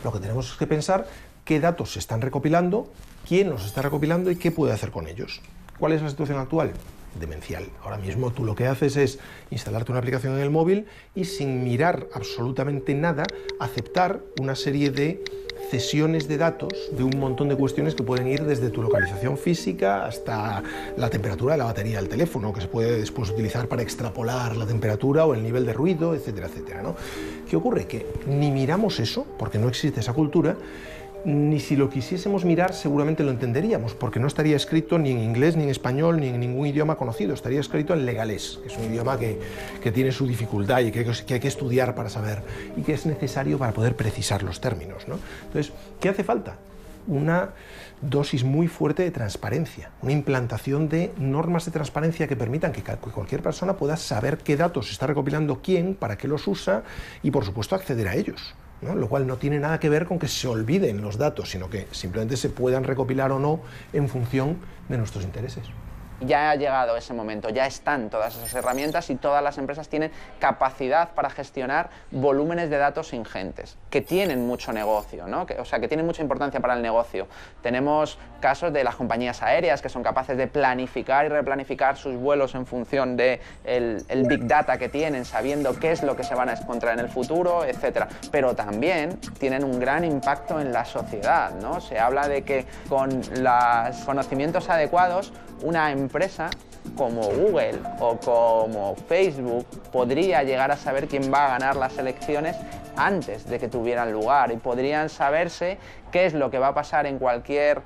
Lo que tenemos es que pensar qué datos se están recopilando, quién los está recopilando y qué puede hacer con ellos. ¿Cuál es la situación actual? Demencial. Ahora mismo tú lo que haces es instalarte una aplicación en el móvil y sin mirar absolutamente nada, aceptar una serie de cesiones de datos de un montón de cuestiones que pueden ir desde tu localización física hasta la temperatura de la batería del teléfono, que se puede después utilizar para extrapolar la temperatura o el nivel de ruido, etcétera, etcétera, ¿no? ¿Qué ocurre? Que ni miramos eso, porque no existe esa cultura, ni si lo quisiésemos mirar seguramente lo entenderíamos, porque no estaría escrito ni en inglés, ni en español, ni en ningún idioma conocido, estaría escrito en legalés, que es un idioma que tiene su dificultad y que hay que estudiar para saber, y que es necesario para poder precisar los términos, ¿no? Entonces, ¿qué hace falta? Una dosis muy fuerte de transparencia, una implantación de normas de transparencia que permitan que cualquier persona pueda saber qué datos está recopilando quién, para qué los usa y, por supuesto, acceder a ellos, ¿no? Lo cual no tiene nada que ver con que se olviden los datos, sino que simplemente se puedan recopilar o no en función de nuestros intereses. Ya ha llegado ese momento, ya están todas esas herramientas y todas las empresas tienen capacidad para gestionar volúmenes de datos ingentes, que tienen mucho negocio, ¿no? O sea, que tienen mucha importancia para el negocio. Tenemos casos de las compañías aéreas que son capaces de planificar y replanificar sus vuelos en función de el Big Data que tienen, sabiendo qué es lo que se van a encontrar en el futuro, etc. Pero también tienen un gran impacto en la sociedad, ¿no? Se habla de que con los conocimientos adecuados, una empresa como Google o como Facebook podría llegar a saber quién va a ganar las elecciones antes de que tuvieran lugar y podrían saberse qué es lo que va a pasar en cualquier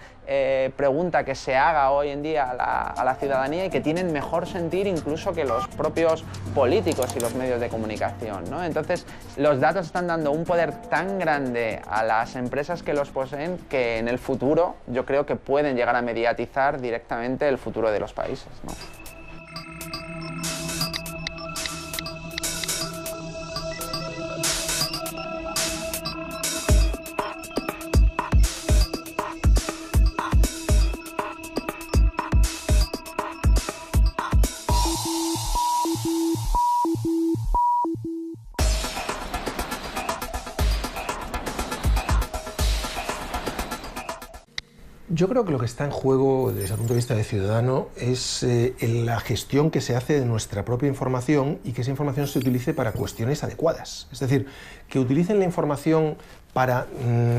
pregunta que se haga hoy en día a la ciudadanía y que tienen mejor sentir incluso que los propios políticos y los medios de comunicación, ¿no? Entonces, los datos están dando un poder tan grande a las empresas que los poseen que en el futuro yo creo que pueden llegar a mediatizar directamente el futuro de los países, ¿no? Yo creo que lo que está en juego desde el punto de vista de ciudadano es la gestión que se hace de nuestra propia información y que esa información se utilice para cuestiones adecuadas. Es decir, que utilicen la información para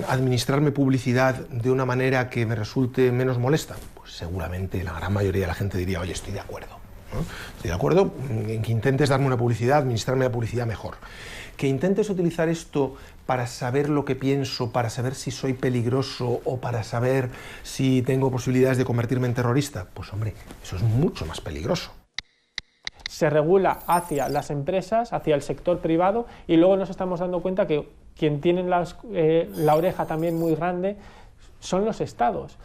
administrarme publicidad de una manera que me resulte menos molesta. Pues seguramente la gran mayoría de la gente diría, oye, estoy de acuerdo, ¿no? Estoy de acuerdo en que intentes darme una publicidad, administrarme la publicidad mejor. Que intentes utilizar esto para saber lo que pienso, para saber si soy peligroso o para saber si tengo posibilidades de convertirme en terrorista, pues hombre, eso es mucho más peligroso. Se regula hacia las empresas, hacia el sector privado y luego nos estamos dando cuenta que quien tiene la oreja también muy grande son los estados.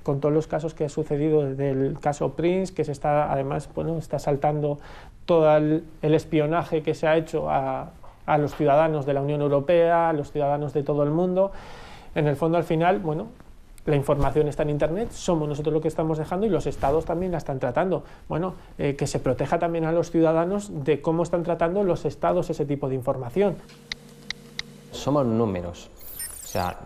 Con todos los casos que ha sucedido desde el caso Prince, que se está, además, bueno, está saltando todo el espionaje que se ha hecho a los ciudadanos de la Unión Europea, a los ciudadanos de todo el mundo. En el fondo, al final, bueno, la información está en Internet, somos nosotros lo que estamos dejando y los estados también la están tratando. Bueno, que se proteja también a los ciudadanos de cómo están tratando los estados ese tipo de información. Somos números, o sea,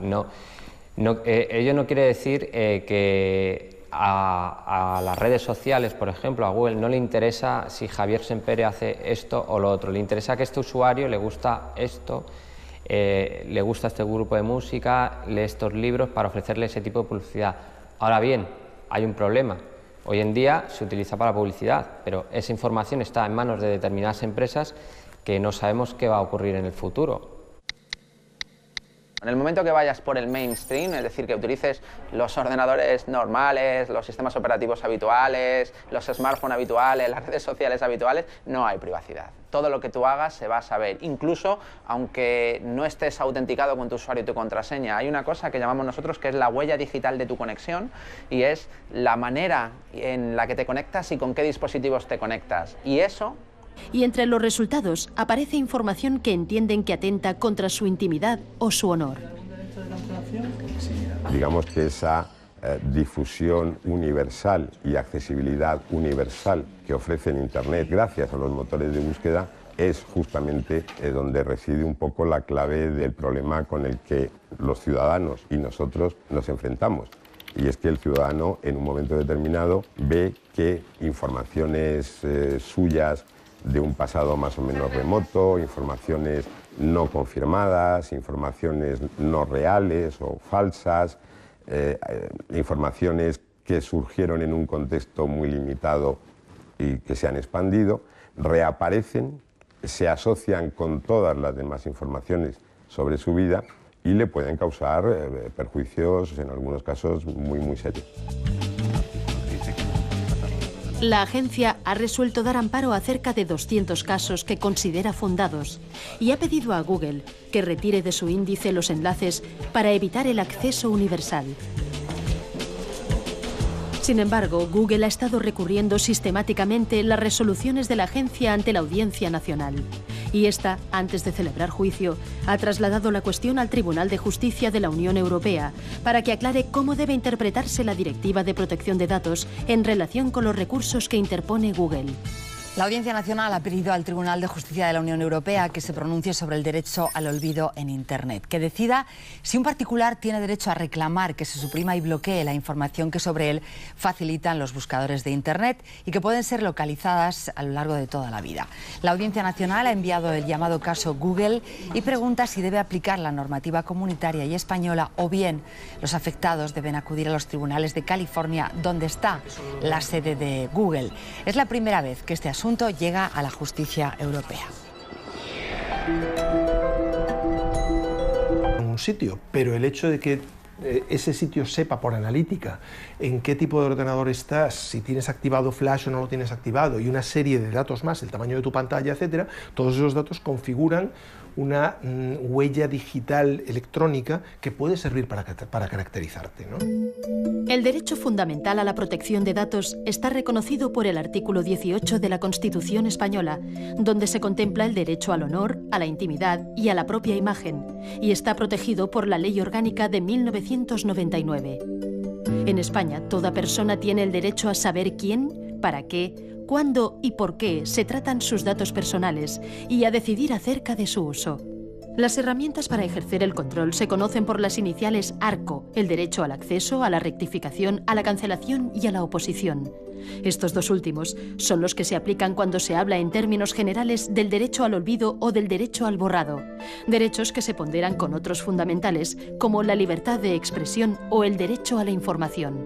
ello no quiere decir que a las redes sociales, por ejemplo, a Google, no le interesa si Javier Sempere hace esto o lo otro, le interesa que a este usuario le gusta esto, le gusta este grupo de música, lee estos libros para ofrecerle ese tipo de publicidad. Ahora bien, hay un problema. Hoy en día se utiliza para publicidad, pero esa información está en manos de determinadas empresas que no sabemos qué va a ocurrir en el futuro. En el momento que vayas por el mainstream, es decir, que utilices los ordenadores normales, los sistemas operativos habituales, los smartphones habituales, las redes sociales habituales, no hay privacidad. Todo lo que tú hagas se va a saber, incluso aunque no estés autenticado con tu usuario y tu contraseña. Hay una cosa que llamamos nosotros que es la huella digital de tu conexión y es la manera en la que te conectas y con qué dispositivos te conectas. Y eso... Y entre los resultados aparece información que entienden que atenta contra su intimidad o su honor. Digamos que esa difusión universal y accesibilidad universal que ofrece en Internet gracias a los motores de búsqueda es justamente donde reside un poco la clave del problema con el que los ciudadanos y nosotros nos enfrentamos. Y es que el ciudadano en un momento determinado ve que informaciones suyas de un pasado más o menos remoto, informaciones no confirmadas, informaciones no reales o falsas, informaciones que surgieron en un contexto muy limitado y que se han expandido, reaparecen, se asocian con todas las demás informaciones sobre su vida y le pueden causar perjuicios, en algunos casos, muy serios. La agencia ha resuelto dar amparo a cerca de 200 casos que considera fundados y ha pedido a Google que retire de su índice los enlaces para evitar el acceso universal. Sin embargo, Google ha estado recurriendo sistemáticamente las resoluciones de la agencia ante la Audiencia Nacional Y esta, antes de celebrar juicio, ha trasladado la cuestión al Tribunal de Justicia de la Unión Europea para que aclare cómo debe interpretarse la Directiva de Protección de Datos en relación con los recursos que interpone Google. La Audiencia Nacional ha pedido al Tribunal de Justicia de la Unión Europea que se pronuncie sobre el derecho al olvido en Internet, que decida si un particular tiene derecho a reclamar que se suprima y bloquee la información que sobre él facilitan los buscadores de Internet y que pueden ser localizadas a lo largo de toda la vida. La Audiencia Nacional ha enviado el llamado caso Google y pregunta si debe aplicar la normativa comunitaria y española o bien los afectados deben acudir a los tribunales de California, donde está la sede de Google. Es la primera vez que este asunto llega a la justicia europea. En un sitio, pero el hecho de que ese sitio sepa por analítica en qué tipo de ordenador estás, si tienes activado Flash o no lo tienes activado y una serie de datos más, el tamaño de tu pantalla, etcétera, todos esos datos configuran una huella digital electrónica que puede servir para caracterizarte, ¿no? El derecho fundamental a la protección de datos está reconocido por el artículo 18 de la Constitución española, donde se contempla el derecho al honor, a la intimidad y a la propia imagen, y está protegido por la Ley Orgánica de 1999. En España, toda persona tiene el derecho a saber quién, para qué, cuándo y por qué se tratan sus datos personales y a decidir acerca de su uso. Las herramientas para ejercer el control se conocen por las iniciales ARCO, el derecho al acceso, a la rectificación, a la cancelación y a la oposición. Estos dos últimos son los que se aplican cuando se habla en términos generales del derecho al olvido o del derecho al borrado, derechos que se ponderan con otros fundamentales como la libertad de expresión o el derecho a la información.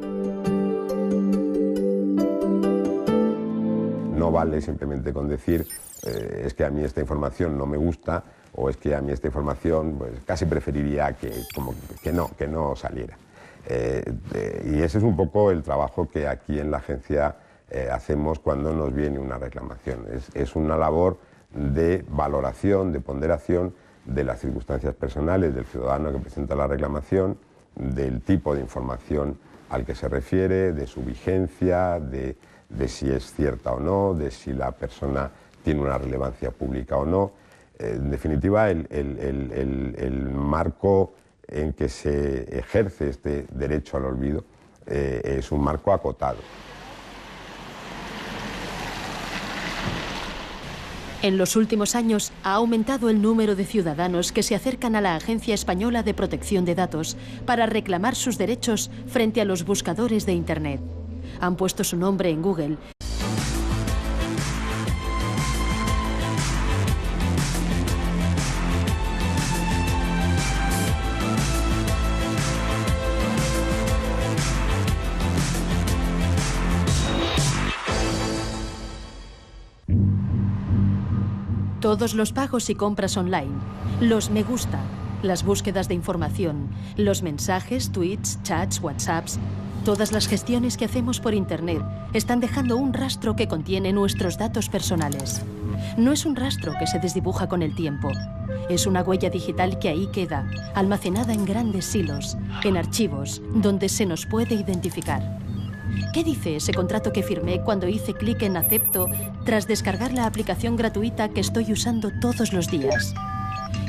No vale simplemente con decir es que a mí esta información no me gusta o es que a mí esta información pues, casi preferiría que no saliera. Y ese es un poco el trabajo que aquí en la agencia hacemos cuando nos viene una reclamación. Es una labor de valoración, de ponderación de las circunstancias personales del ciudadano que presenta la reclamación, del tipo de información al que se refiere, de su vigencia, de si es cierta o no, de si la persona tiene una relevancia pública o no. En definitiva, el marco en que se ejerce este derecho al olvido es un marco acotado. En los últimos años ha aumentado el número de ciudadanos que se acercan a la Agencia Española de Protección de Datos para reclamar sus derechos frente a los buscadores de Internet. Han puesto su nombre en Google. Todos los pagos y compras online, los me gusta, las búsquedas de información, los mensajes, tweets, chats, WhatsApps, todas las gestiones que hacemos por Internet están dejando un rastro que contiene nuestros datos personales. No es un rastro que se desdibuja con el tiempo. Es una huella digital que ahí queda, almacenada en grandes silos, en archivos, donde se nos puede identificar. ¿Qué dice ese contrato que firmé cuando hice clic en acepto tras descargar la aplicación gratuita que estoy usando todos los días?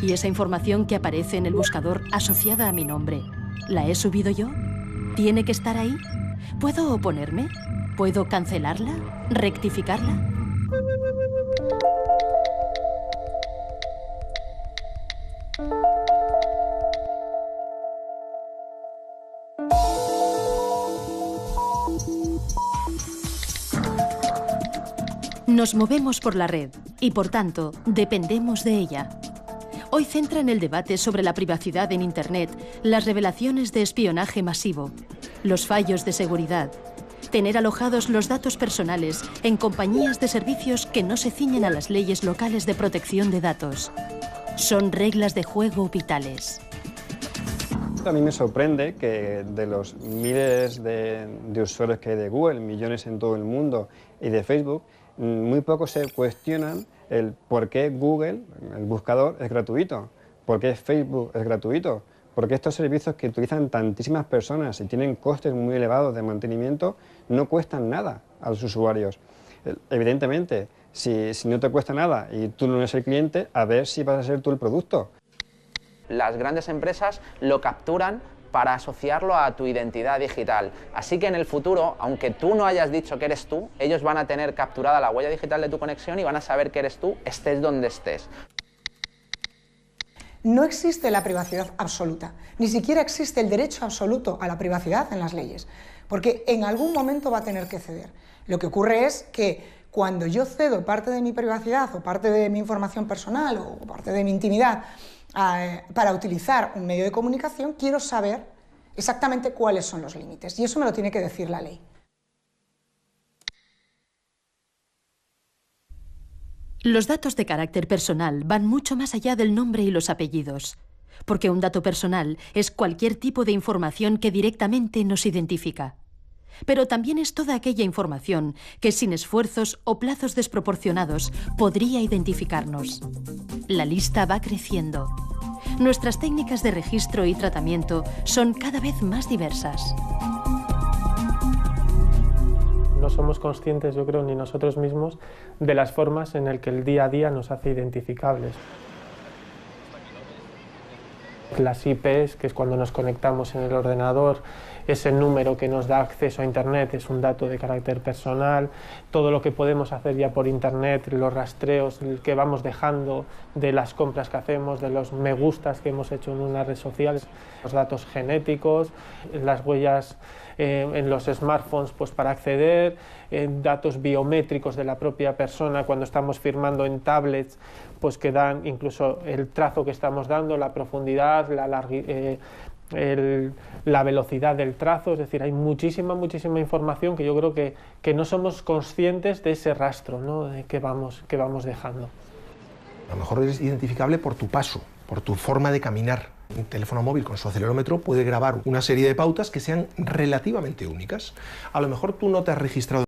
¿Y esa información que aparece en el buscador asociada a mi nombre, la he subido yo? ¿Tiene que estar ahí? ¿Puedo oponerme? ¿Puedo cancelarla? ¿Rectificarla? Nos movemos por la red y, por tanto, dependemos de ella. Hoy centran el debate sobre la privacidad en Internet las revelaciones de espionaje masivo, los fallos de seguridad, tener alojados los datos personales en compañías de servicios que no se ciñen a las leyes locales de protección de datos. Son reglas de juego vitales. A mí me sorprende que de los miles de usuarios que hay de Google, millones en todo el mundo, y de Facebook, muy pocos se cuestionan el por qué Google, el buscador, es gratuito, por qué Facebook es gratuito, por qué estos servicios que utilizan tantísimas personas y tienen costes muy elevados de mantenimiento no cuestan nada a los usuarios. Evidentemente, Si no te cuesta nada y tú no eres el cliente, a ver si vas a ser tú el producto. Las grandes empresas lo capturan para asociarlo a tu identidad digital. Así que en el futuro, aunque tú no hayas dicho que eres tú, ellos van a tener capturada la huella digital de tu conexión y van a saber que eres tú, estés donde estés. No existe la privacidad absoluta, ni siquiera existe el derecho absoluto a la privacidad en las leyes, porque en algún momento va a tener que ceder. Lo que ocurre es que cuando yo cedo parte de mi privacidad o parte de mi información personal o parte de mi intimidad para utilizar un medio de comunicación, quiero saber exactamente cuáles son los límites, y eso me lo tiene que decir la ley. Los datos de carácter personal van mucho más allá del nombre y los apellidos, porque un dato personal es cualquier tipo de información que directamente nos identifica. Pero también es toda aquella información que sin esfuerzos o plazos desproporcionados podría identificarnos. La lista va creciendo. Nuestras técnicas de registro y tratamiento son cada vez más diversas. No somos conscientes, yo creo, ni nosotros mismos, de las formas en las que el día a día nos hace identificables. Las IPs, que es cuando nos conectamos en el ordenador, ese número que nos da acceso a Internet es un dato de carácter personal. Todo lo que podemos hacer ya por Internet, los rastreos que vamos dejando de las compras que hacemos, de los me gustas que hemos hecho en una red social, los datos genéticos, las huellas en los smartphones pues para acceder, datos biométricos de la propia persona cuando estamos firmando en tablets, pues que dan incluso el trazo que estamos dando, la profundidad, la velocidad del trazo. Es decir, hay muchísima información que yo creo que no somos conscientes de ese rastro, ¿no?, de que vamos dejando. A lo mejor es identificable por tu paso, por tu forma de caminar. Un teléfono móvil con su acelerómetro puede grabar una serie de pautas que sean relativamente únicas. A lo mejor tú no te has registrado